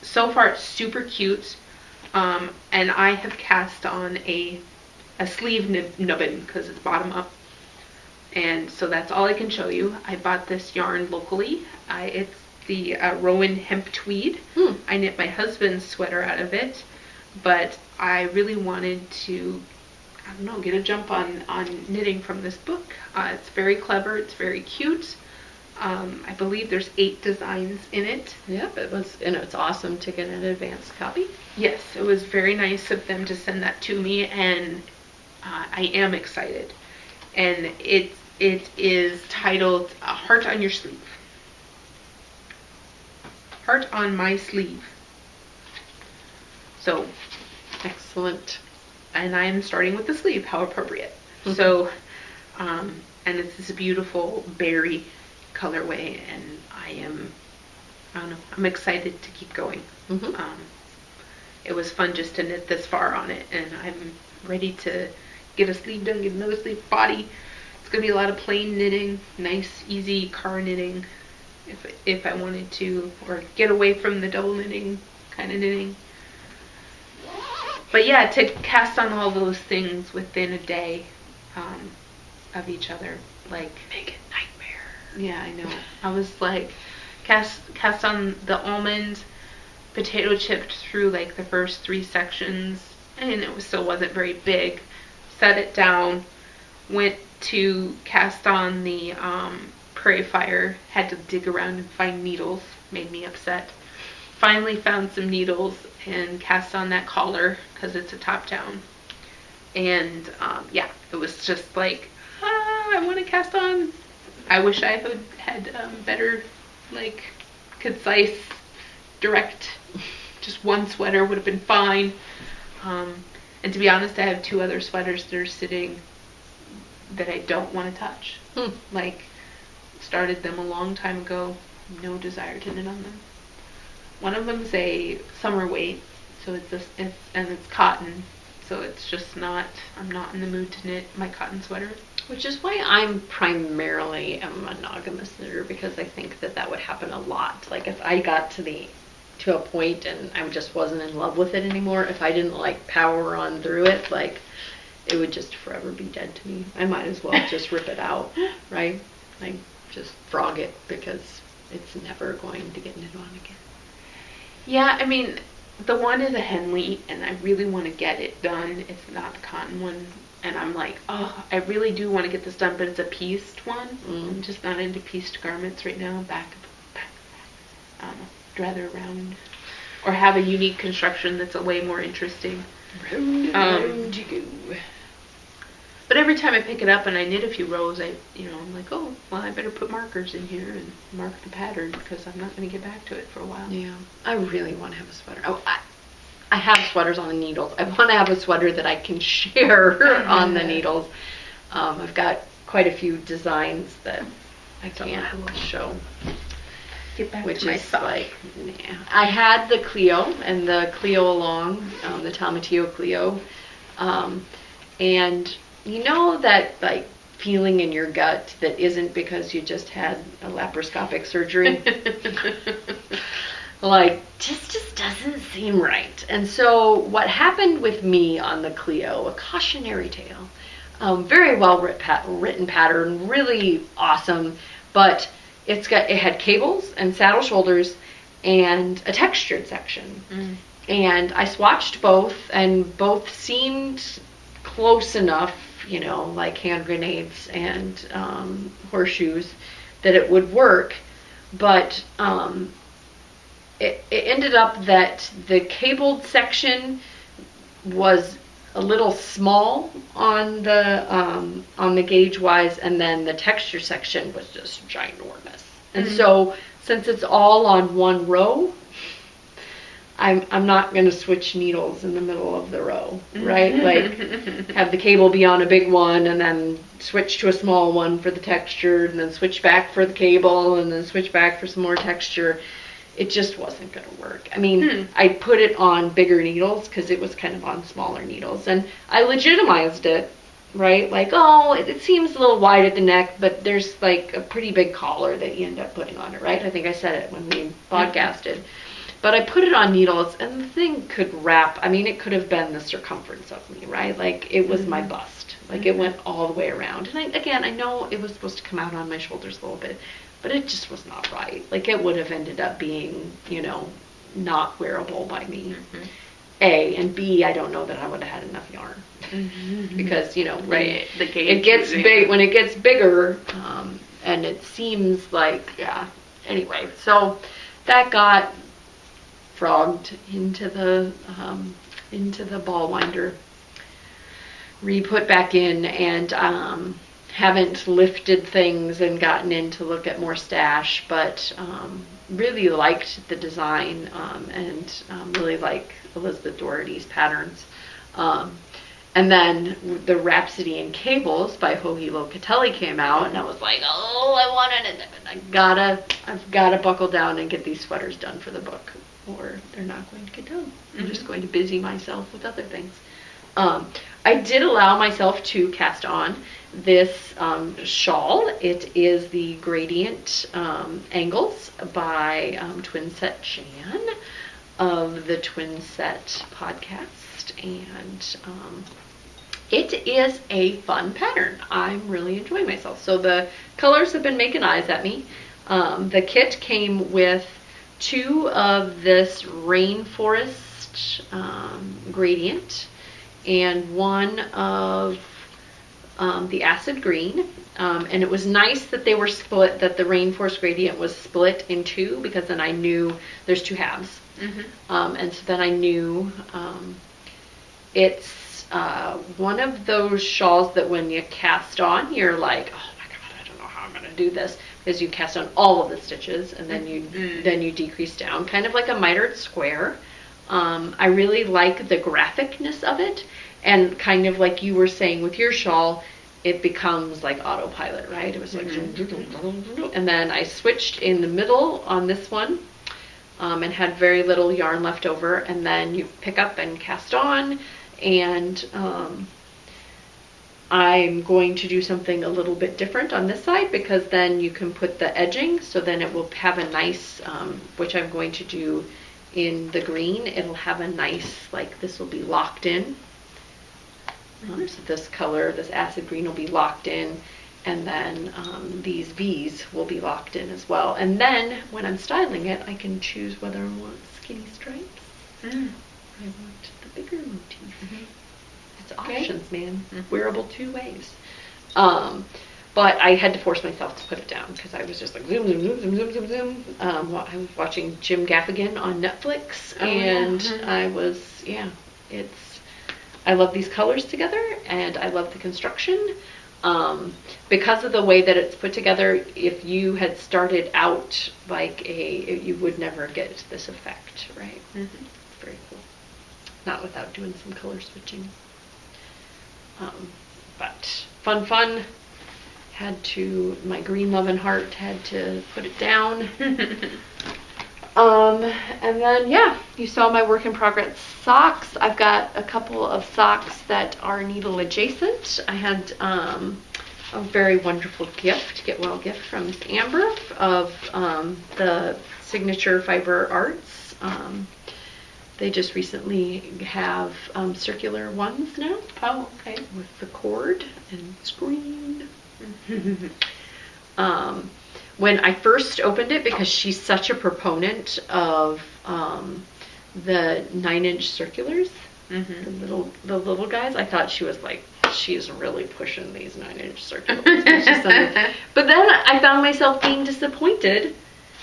so far it's super cute. And I have cast on a sleeve nubbin because it's bottom up. And so that's all I can show you. I bought this yarn locally. It's the Rowan Hemp Tweed. I knit my husband's sweater out of it. But I really wanted to, get a jump on knitting from this book. It's very clever. It's very cute. I believe there's 8 designs in it. Yep, it's awesome to get an advanced copy. Yes, it was very nice of them to send that to me, and I am excited. And it is titled Heart on Your Sleeve. Heart on My Sleeve. So, excellent. And I am starting with the sleeve. How appropriate. Mm-hmm. So, and it's this beautiful berry colorway, and I'm excited to keep going. Mm-hmm. It was fun just to knit this far on it, and I'm ready to get a sleeve done, get another sleeve body. It's going to be a lot of plain knitting, nice, easy car knitting, if I wanted to, or get away from the double knitting kind of knitting. But yeah, to cast on all those things within a day of each other, like, make it nightmare. Yeah, I know. I was like, cast on the almond, potato chipped through like the first 3 sections, and it still wasn't very big. Set it down, went to cast on the Prairie Fire, had to dig around and find needles, made me upset. Finally found some needles and cast on that collar because it's a top down. And it was just like, I want to cast on. I wish I had better, like, concise, direct, just one sweater would have been fine. And to be honest, I have 2 other sweaters that are sitting that I don't want to touch. Like, started them a long time ago, no desire to knit on them. One of them is a summer weight, so it's cotton, so it's just not, I'm not in the mood to knit my cotton sweater. Which is why I'm primarily a monogamous knitter, because I think that would happen a lot. Like if I got to a point and I just wasn't in love with it anymore, if I didn't like power on through it, like it would just forever be dead to me. I might as well just rip it out, right? Like just frog it, because it's never going to get knit on again. Yeah, I mean, the one is a Henley, and I really want to get it done. It's not the cotton one. And I'm like, oh, I really do want to get this done, but it's a pieced one. I'm just not into pieced garments right now. Back, I don't know, rather round. Or have a unique construction that's a way more interesting. Round and round you go. But every time I pick it up and I knit a few rows, I'm like, oh, well, I better put markers in here and mark the pattern, because I'm not going to get back to it for a while. Yeah, I really want to have a sweater. Oh, I have sweaters on the needles. I want to have a sweater that I can share on the needles. I've got quite a few designs that I can't show. Get back which to my is sock. like, yeah. I had the Clio and the Clio Along, the Tomatillo Clio, and you know that like feeling in your gut that isn't because you just had a laparoscopic surgery. Like, just doesn't seem right. And so what happened with me on the Clio, a cautionary tale, very well written pattern, really awesome, but it had cables and saddle shoulders and a textured section. And I swatched both, and both seemed close enough, like hand grenades and horseshoes, that it would work. But it ended up that the cabled section was a little small on the gauge wise, and then the texture section was just ginormous. And so since it's all on one row, I'm not going to switch needles in the middle of the row, right? Like have the cable be on a big one and then switch to a small one for the texture, and then switch back for the cable, and then switch back for some more texture. It just wasn't going to work. I mean, I put it on bigger needles because it was kind of on smaller needles, and I legitimized it, right? Like, oh, it seems a little wide at the neck, but there's like a pretty big collar that you end up putting on it, right? I think I said it when we podcasted. But I put it on needles, and the thing could wrap. I mean, it could have been the circumference of me, right? Like, it was my bust. Like, it went all the way around. And I know it was supposed to come out on my shoulders a little bit, but it just was not right. Like, it would have ended up being, not wearable by me. A, and B, I don't know that I would have had enough yarn. Because, right, the gauge it gets big, when it gets bigger, and it seems like, anyway. So, that got frogged into the ball winder, re-put back in, and haven't lifted things and gotten in to look at more stash, but really liked the design, and really like Elizabeth Doherty's patterns. And then the Rhapsody in Cables by Joji Locatelli came out, and I was like, oh, I wanted it. I've gotta buckle down and get these sweaters done for the book, or they're not going to get done. I'm just going to busy myself with other things. I did allow myself to cast on this shawl. It is the Gradient Angles by Twinset Jan of the Twinset podcast, and it is a fun pattern. I'm really enjoying myself. So the colors have been making eyes at me. The kit came with 2 of this Rainforest Gradient and 1 of the Acid Green. And it was nice that they were split, that the Rainforest Gradient was split in 2, because then I knew there's 2 halves. And so then I knew it's one of those shawls that when you cast on, you're like, oh my god, I don't know how I'm going to do this, because you cast on all of the stitches, and then you decrease down, kind of like a mitered square. I really like the graphicness of it, and kind of like you were saying with your shawl, it becomes like autopilot, right? It was like, and then I switched in the middle on this one, and had very little yarn left over, and then you pick up and cast on, and I'm going to do something a little bit different on this side, because then you can put the edging, so then it will have a nice, which I'm going to do in the green, it'll have a nice, like, this will be locked in. So this color, this acid green will be locked in, and then these V's will be locked in as well. And then when I'm styling it, I can choose whether I want skinny stripes or I want the bigger motif. It's options, man. Wearable 2 ways. But I had to force myself to put it down because I was just like zoom, zoom, zoom, zoom, zoom, zoom, zoom. I was watching Jim Gaffigan on Netflix, and I was, I love these colors together, and I love the construction. Because of the way that it's put together, if you had started out like you would never get this effect, right? Very cool. Not without doing some color switching. But fun. My green love and heart had to put it down. And then, you saw my work in progress socks. I've got a couple of socks that are needle adjacent. I had a very wonderful get well gift from Miss Amber of the Signature Fiber Arts. They just recently have circular ones now. Oh, okay. With the cord and screen. When I first opened it, because she's such a proponent of the 9-inch circulars, the little guys, I thought she was like, she's really pushing these 9-inch circulars. But then I found myself being disappointed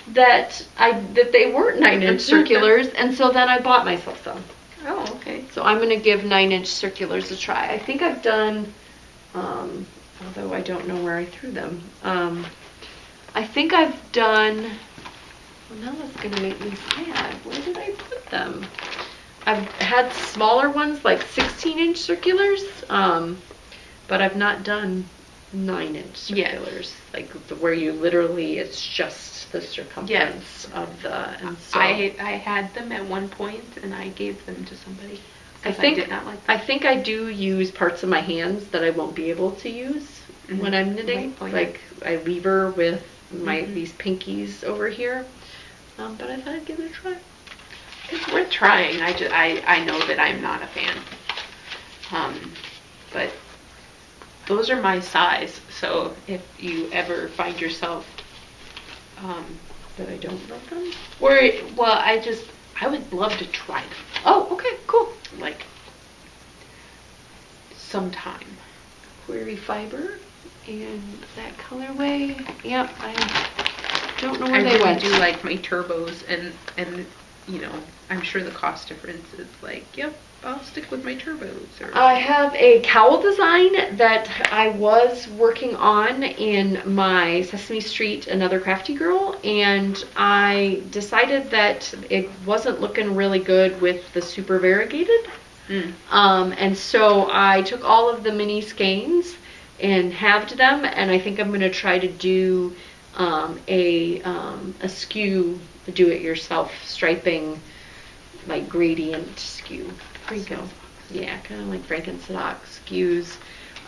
that they weren't 9-inch circulars, and so then I bought myself some. Oh, okay. So I'm going to give 9-inch circulars a try. I think I've done, although I don't know where I threw them. I think I've done, well, now that's going to make me sad. Where did I put them? I've had smaller ones, like 16-inch circulars, but I've not done 9-inch circulars, like where you literally, it's just the circumference of the, and so. I had them at one point, and I gave them to somebody. I think I do use parts of my hands that I won't be able to use when I'm knitting. Like I lever with these pinkies over here, but I thought I'd give it a try. It's worth trying. I know that I'm not a fan, but those are my size. So if you ever find yourself that I don't love them, I would love to try them. Oh, okay, cool. Like sometime. Query fiber and that colorway. Yep, I don't know where they went. I do like my turbos, and you know, I'm sure the cost difference is like, yep, I'll stick with my turbos. I have a cowl design that I was working on in my Sesame Street Another Crafty Girl, and I decided that it wasn't looking really good with the super variegated. And so I took all of the mini skeins and halved them, and I think I'm going to try to do a skew, do-it-yourself striping, like gradient skew. So, yeah, kind of like Frankenstock skews.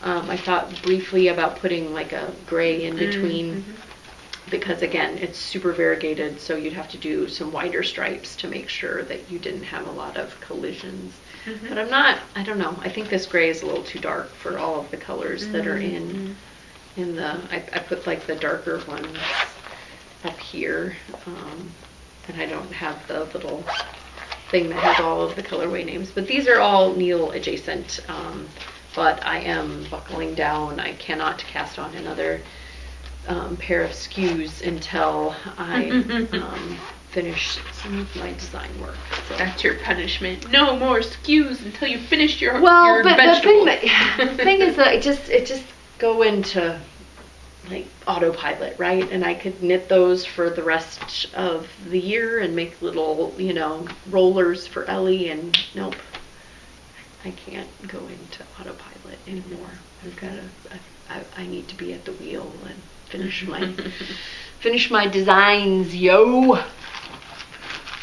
I thought briefly about putting like a gray in between, because again, it's super variegated, so you'd have to do some wider stripes to make sure that you didn't have a lot of collisions. But I don't know, I think this gray is a little too dark for all of the colors that are in the, I put like the darker ones up here, and I don't have the little thing that has all of the colorway names, but these are all needle adjacent, but I am buckling down. I cannot cast on another pair of skews until I finish some of my design work. So that's your punishment. No more skews until you finish your but vegetables. the thing is that it just go into like autopilot, right? And I could knit those for the rest of the year and make little, rollers for Ellie, and nope, I can't go into autopilot anymore. I need to be at the wheel and finish my designs, yo.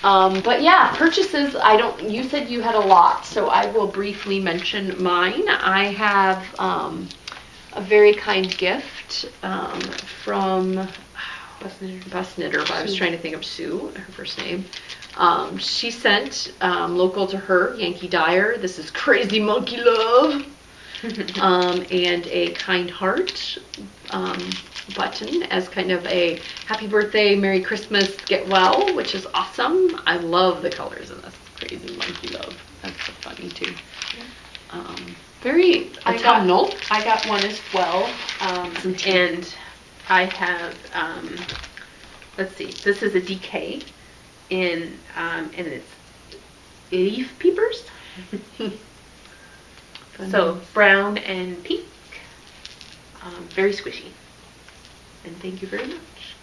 But yeah, purchases, you said you had a lot, so I will briefly mention mine. I have a very kind gift from Bus Knitter, but I was trying to think of Sue, her first name. She sent, local to her, Yankee Dyer, this is Crazy Monkey Love, and a kind heart button as kind of a happy birthday, Merry Christmas, get well, which is awesome. I love the colors in this Crazy Monkey Love. That's so funny too. Very autumnal. I got one as well, and I have, let's see, this is a DK and it's leaf peepers. So brown and pink, very squishy. And thank you very much.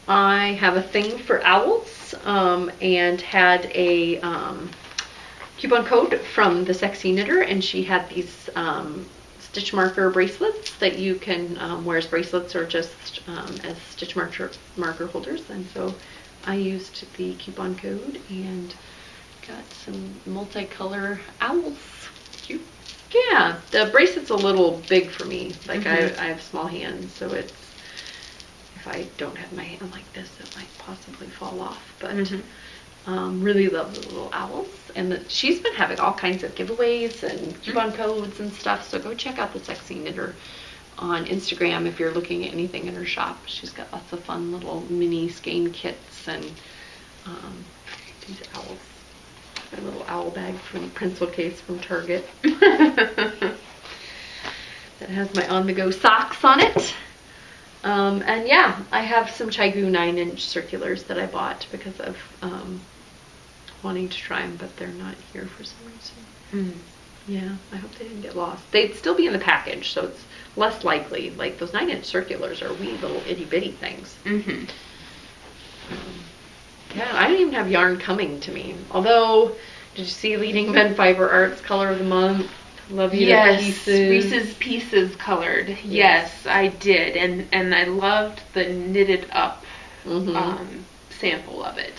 I have a thing for owls, and had a coupon code from the Sexy Knitter, and she had these stitch marker bracelets that you can wear as bracelets or just as stitch marker holders. And so I used the coupon code and got some multicolor owls. Cute. Yeah, the bracelet's a little big for me. Like I have small hands, so it's, if I don't have my hand like this, it might possibly fall off. But really love the little owls. And she's been having all kinds of giveaways and coupon codes and stuff. So go check out the Sexy Knitter on Instagram if you're looking at anything in her shop. She's got lots of fun little mini skein kits and these owls. A little owl bag from pencil case from Target that has my on-the-go socks on it. And yeah, I have some Chaigu 9-inch circulars that I bought because of wanting to try them, but they're not here for some reason. Yeah, I hope they didn't get lost. They'd still be in the package, so it's less likely. Like those 9-inch circulars are wee little itty bitty things. Yeah, I don't even have yarn coming to me. Although, did you see Leading Men Fiber Arts Color of the Month? Love you to Pieces. Reese's Pieces colored. Yes, I did, and I loved the knitted up sample of it.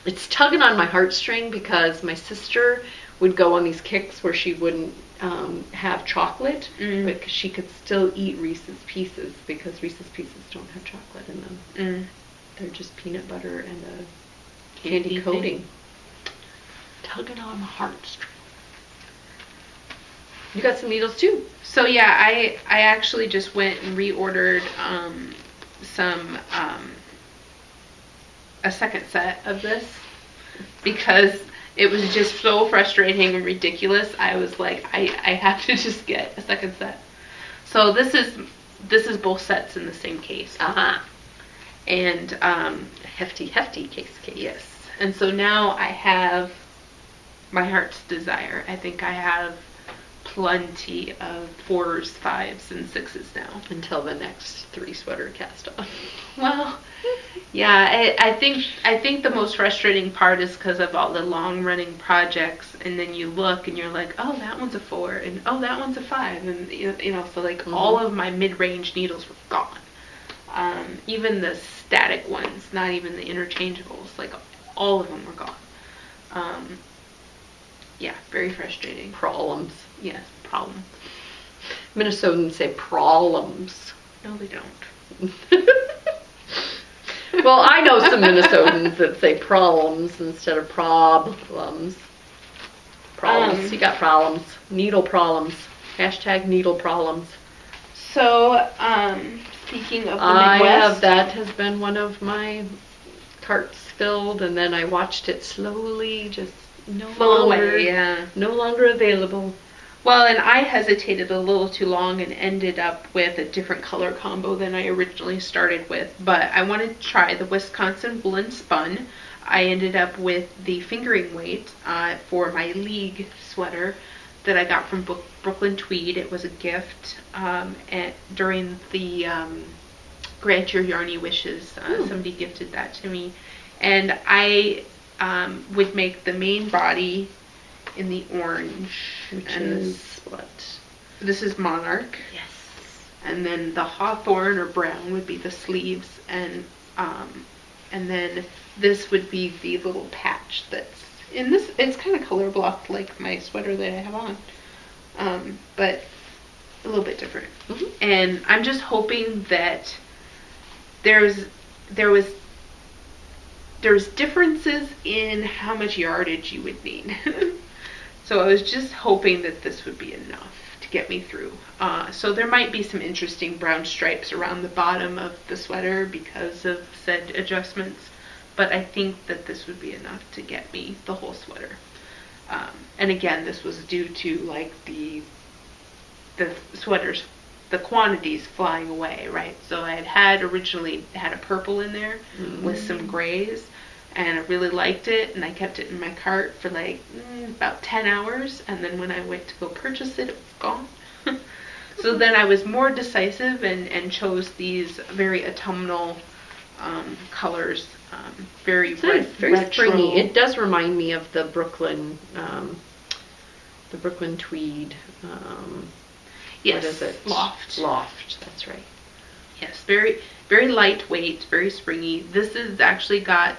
It's tugging on my heartstring because my sister would go on these kicks where she wouldn't have chocolate, but she could still eat Reese's Pieces because Reese's Pieces don't have chocolate in them. They're just peanut butter and a candy coating. Tugging on my heartstrings. You got some needles too. So yeah, I actually just went and reordered some a second set of this because it was just so frustrating and ridiculous. I was like, I have to just get a second set. So this is both sets in the same case. And hefty case. Yes. And so now I have my heart's desire. I think I have plenty of 4s, 5s, and 6s now. Until the next 3 sweater cast off. Well, yeah, I think the most frustrating part is because of all the long running projects, and then you look and you're like, oh, that one's a 4, and oh, that one's a 5, and you know, so like all of my mid-range needles were gone. Even the static ones, not even the interchangeables, like all of them were gone. Yeah, very frustrating. Problems. Yes, problems. Minnesotans say problems. No, they don't. Well, I know some Minnesotans that say problems instead of problems. Problems. You got problems. Needle problems. Hashtag needle problems. So, speaking of the Midwest, that has been one of my carts filled, and then I watched it slowly just no longer available. Well, and I hesitated a little too long and ended up with a different color combo than I originally started with. But I wanted to try the Wisconsin Woolen Spun. I ended up with the fingering weight for my League sweater that I got from Brooklyn Tweed. It was a gift during the Grant Your Yarny Wishes. Somebody gifted that to me. And I would make the main body in the orange, which and is what? This is Monarch. Yes. And then the Hawthorne or brown would be the sleeves, and then this would be the little patch that's in this. It's kind of color blocked like my sweater that I have on, but a little bit different. Mhm. And I'm just hoping that there was differences in how much yardage you would need. So I was just hoping that this would be enough to get me through. So there might be some interesting brown stripes around the bottom of the sweater because of said adjustments, but I think that this would be enough to get me the whole sweater. And again, this was due to like the sweaters, the quantities flying away, right? So I had originally had a purple in there with some grays, and I really liked it, and I kept it in my cart for like about 10 hours, and then when I went to go purchase it, it was gone. So then I was more decisive and chose these very autumnal colors, very Very retro. springy. It does remind me of the Brooklyn tweed. Yes, what is it? Loft. Loft, that's right. Yes, very very lightweight, very springy. This has actually got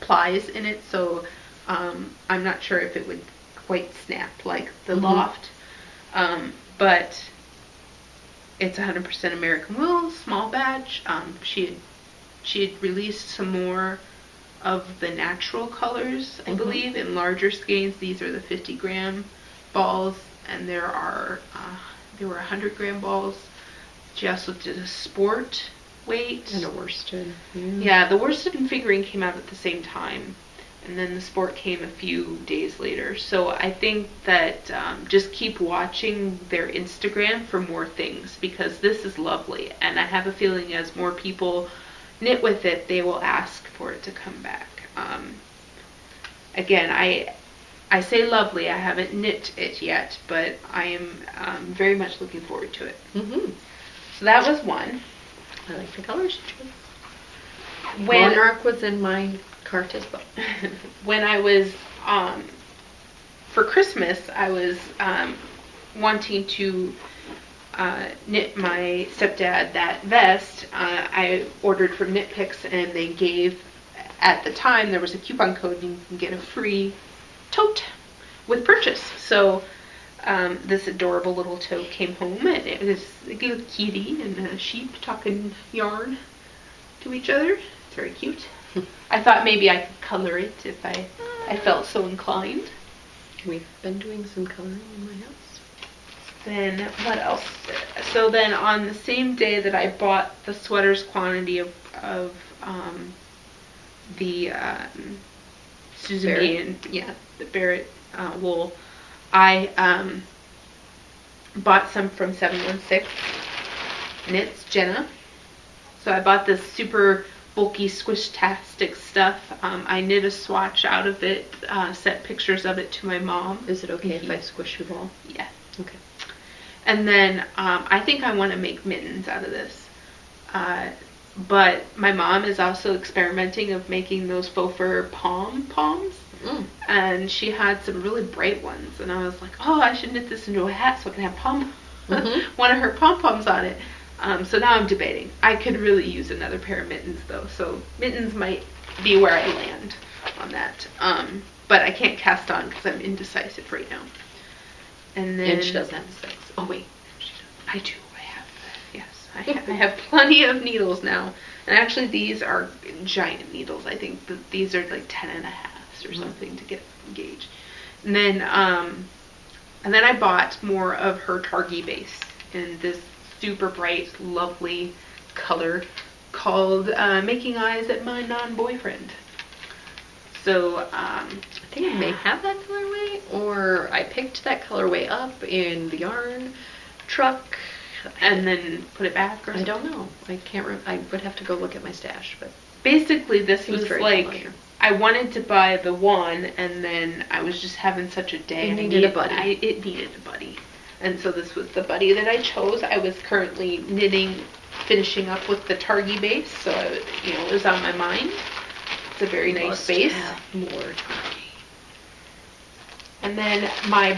plies in it, so I'm not sure if it would quite snap like the Loft, but it's 100% American wool, small batch. She had released some more of the natural colors, I believe, in larger skeins. These are the 50-gram balls, and there were 100-gram balls. She also did a sport weight. And a worsted. Yeah, the worsted and figurine came out at the same time, and then the sport came a few days later. So I think that just keep watching their Instagram for more things, because this is lovely, and I have a feeling as more people knit with it, they will ask for it to come back. Again, I say lovely, I haven't knit it yet, but I am very much looking forward to it. So that was one. I like the colors. When Monarch was in my cart as well. when I was for Christmas, I was wanting to knit my stepdad that vest. I ordered from Knit Picks, and they gave, at the time, there was a coupon code, and you can get a free tote with purchase. So this adorable little tote came home, and it was a little kitty and a sheep talking yarn to each other. It's very cute. I thought maybe I could color it if I felt so inclined. We've been doing some coloring in my house. Then what else? So then on the same day that I bought the sweater's quantity of the Susan Barrett. B. and the Barrett wool, I bought some from 716 Knits, Jenna. So I bought this super bulky squish-tastic stuff. I knit a swatch out of it, sent pictures of it to my mom. Is it okay if I squish your ball? Yeah. Okay. And then I think I want to make mittens out of this. But my mom is also experimenting of making those faux fur poms. And she had some really bright ones. And I was like, oh, I should knit this into a hat so I can have one of her pom-poms on it. So now I'm debating. I could really use another pair of mittens, though. So mittens might be where I land on that. But I can't cast on because I'm indecisive right now. And then she doesn't have six. Oh wait, I do. I have. Yes, I have plenty of needles now. And actually, these are giant needles. I think that these are like 10.5s or something to get gauge. And then I bought more of her Targhee base in this super bright, lovely color called Making Eyes at My Non-Boyfriend. So I think I may have that colorway, or I picked that colorway up in the yarn truck and then put it back, or I don't know. I can't. I would have to go look at my stash, but basically this Seems was very like familiar. I wanted to buy the one, and then I was just having such a day. It and needed a buddy. It needed a buddy, and so this was the buddy that I chose. I was currently finishing up with the Targhee base, so it was on my mind. It's a very nice must base. have more Targhee. And then my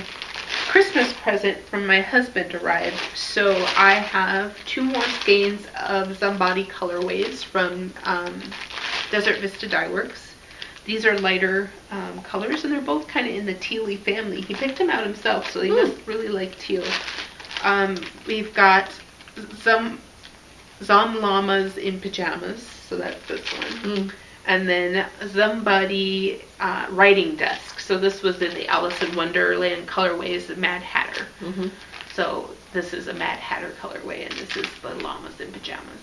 Christmas present from my husband arrived, so I have 2 more skeins of Zambati colorways from Desert Vista Dye Works. These are lighter colors, and they're both kind of in the tealy family. He picked them out himself, so he must really like teal. We've got some llamas in pajamas, so that's this one. And then somebody writing desk. So this was in the Alice in Wonderland colorways, the Mad Hatter. So this is a Mad Hatter colorway, and this is the llamas in pajamas.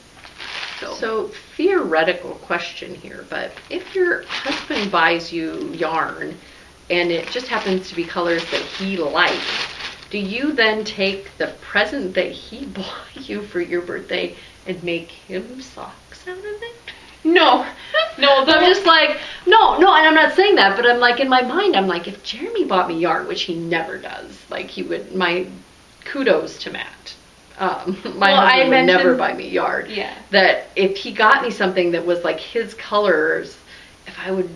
So theoretical question here, but if your husband buys you yarn and it just happens to be colors that he likes, do you then take the present that he bought you for your birthday and make him socks out of it? No, I'm just like, no, and I'm not saying that, but I'm like, in my mind, I'm like, if Jeremy bought me yarn, which he never does, like he would, my kudos to Matt. My husband would never buy me yarn. Yeah. That if he got me something that was like his colors, if I would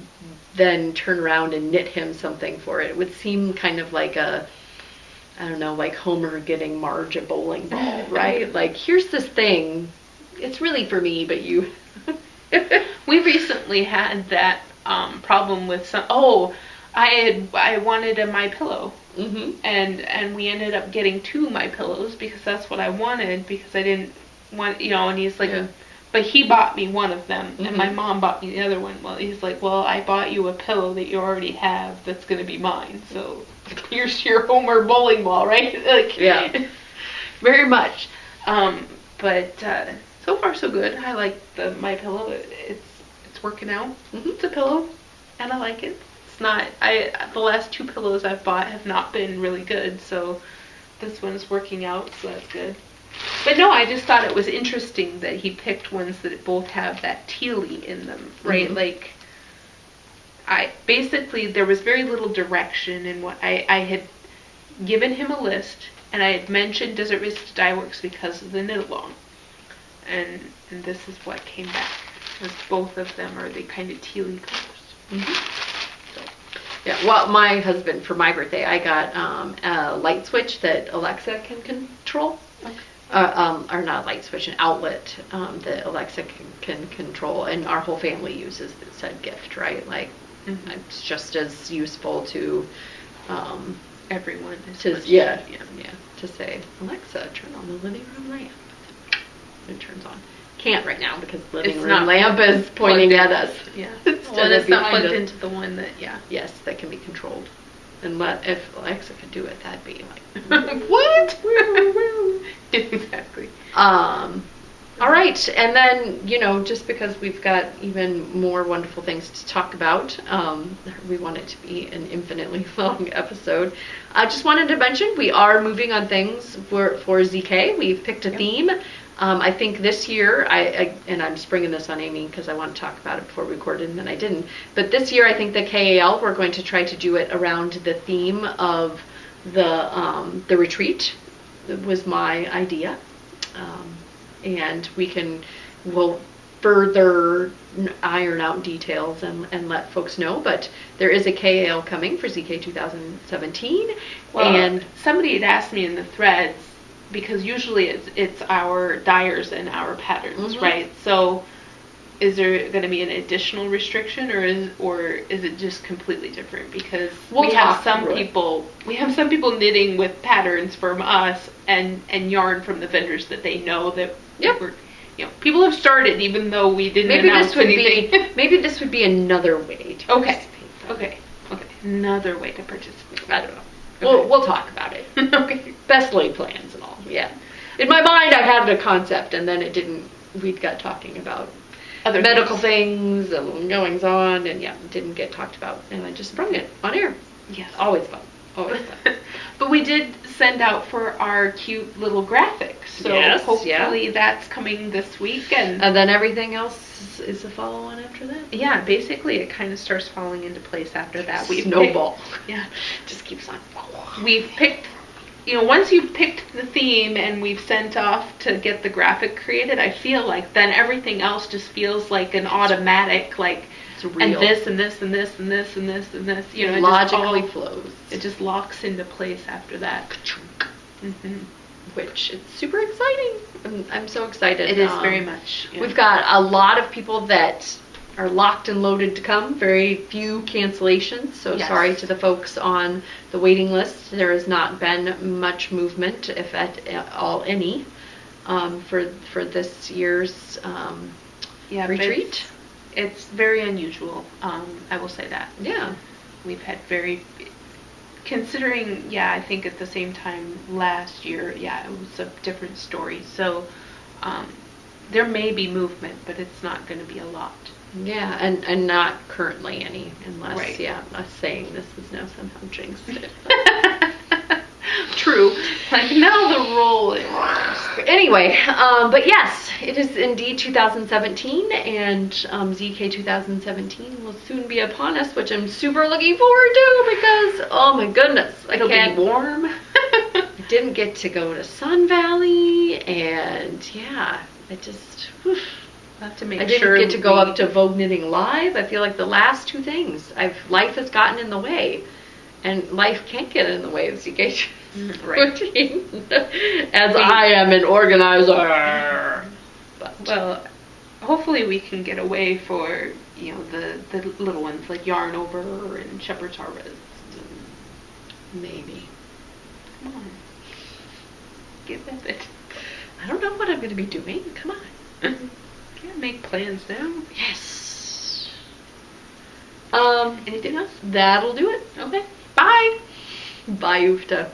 then turn around and knit him something for it, it would seem kind of like I don't know, like Homer getting Marge a bowling ball, right? Like, here's this thing. It's really for me, but you... We recently had that problem with some... Oh, I wanted a My Pillow. And we ended up getting 2 My Pillows because that's what I wanted, because I didn't want, and he's like, but he bought me one of them, and my mom bought me the other one. Well, he's like, well, I bought you a pillow that you already have that's going to be mine, so here's your Homer bowling ball, right? Like, yeah. Very much. But so far so good. I like the My Pillow. It's working out. It's a pillow, and I like it. Not the last 2 pillows I've bought have not been really good, so this one's working out, so that's good. But no, I just thought it was interesting that he picked ones that both have that tealy in them, right? Like, there was very little direction in what I had given him a list, and I had mentioned Desert Vista Dye Works because of the knit along, and this is what came back, because both of them are the kind of tealy colors. Yeah, well, my husband, for my birthday, I got a light switch that Alexa can control. Okay. Or not a light switch, an outlet that Alexa can control, and our whole family uses said gift, right? Like, it's just as useful to everyone. To say, Alexa, turn on the living room lamp. It turns on. Can't right now because the living room lamp is pointing at us. Yeah. It's not plugged into the one that, Yes, that can be controlled. And if Alexa could do it, that'd be like, what? Exactly. All right, and then, just because we've got even more wonderful things to talk about, we want it to be an infinitely long episode. I just wanted to mention we are moving on things for ZK. We've picked a theme. I think this year, and I'm springing this on Amy because I want to talk about it before we recorded, and then I didn't. But this year, I think the KAL, we're going to try to do it around the theme of the retreat. That was my idea. And we'll further iron out details and let folks know. But there is a KAL coming for ZK 2017. Well, and somebody had asked me in the threads, because usually it's our dyers and our patterns, right? So is there going to be an additional restriction, or is it just completely different? Because we have some people knitting with patterns from us and yarn from the vendors that they know that we're, people have started even though we didn't announce anything. Maybe this would be another way to participate. Okay. Another way to participate. I don't know. Okay. We'll talk about it. Okay. Best laid plans and all. Yeah. In my mind, I had a concept, and then it didn't. We got talking about other medical things and goings on, and didn't get talked about, and I just sprung it on air. Yes. Always fun. Always fun. But we did send out for our cute little graphics, so hopefully that's coming this week, and then everything else is a follow-on after that. Yeah, basically it kind of starts falling into place after that. We snowball. Just keeps on. We've picked. Once you've picked the theme and we've sent off to get the graphic created, I feel like then everything else just feels like an automatic, like, and this and this and this and this and this and this. It logically flows. It just locks into place after that. Which it's super exciting. I'm so excited. It is very much. Yeah. We've got a lot of people that are locked and loaded to come. Very few cancellations. So Yes. sorry to the folks on the waiting list. There has not been much movement, if at all any, for this year's Yeah, but retreat. It's very unusual. I will say that. Yeah. We've had considering, I think at the same time last year, it was a different story. So, there may be movement, but it's not going to be a lot. Yeah, and not currently any, unless, Right. us saying this is now somehow jinxed. True. Like, now the roll is. Anyway, but yes, it is indeed 2017, and ZK 2017 will soon be upon us, which I'm super looking forward to because, oh my goodness, It'll be warm. I didn't get to go to Sun Valley, and I just, whew. Have to make I didn't sure get to go up to Vogue Knitting Live. I feel like the last two things, life has gotten in the way, and life can't get in the way of ZK. Right. As I am an organizer. But, Well, hopefully we can get away for, the little ones like Yarn Over and Shepherd's Harvest. maybe. Come on. Get with it. I don't know what I'm going to be doing. Come on. Can't make plans now. Yes. Anything else? That'll do it. Okay. Bye. Bye, Ufta.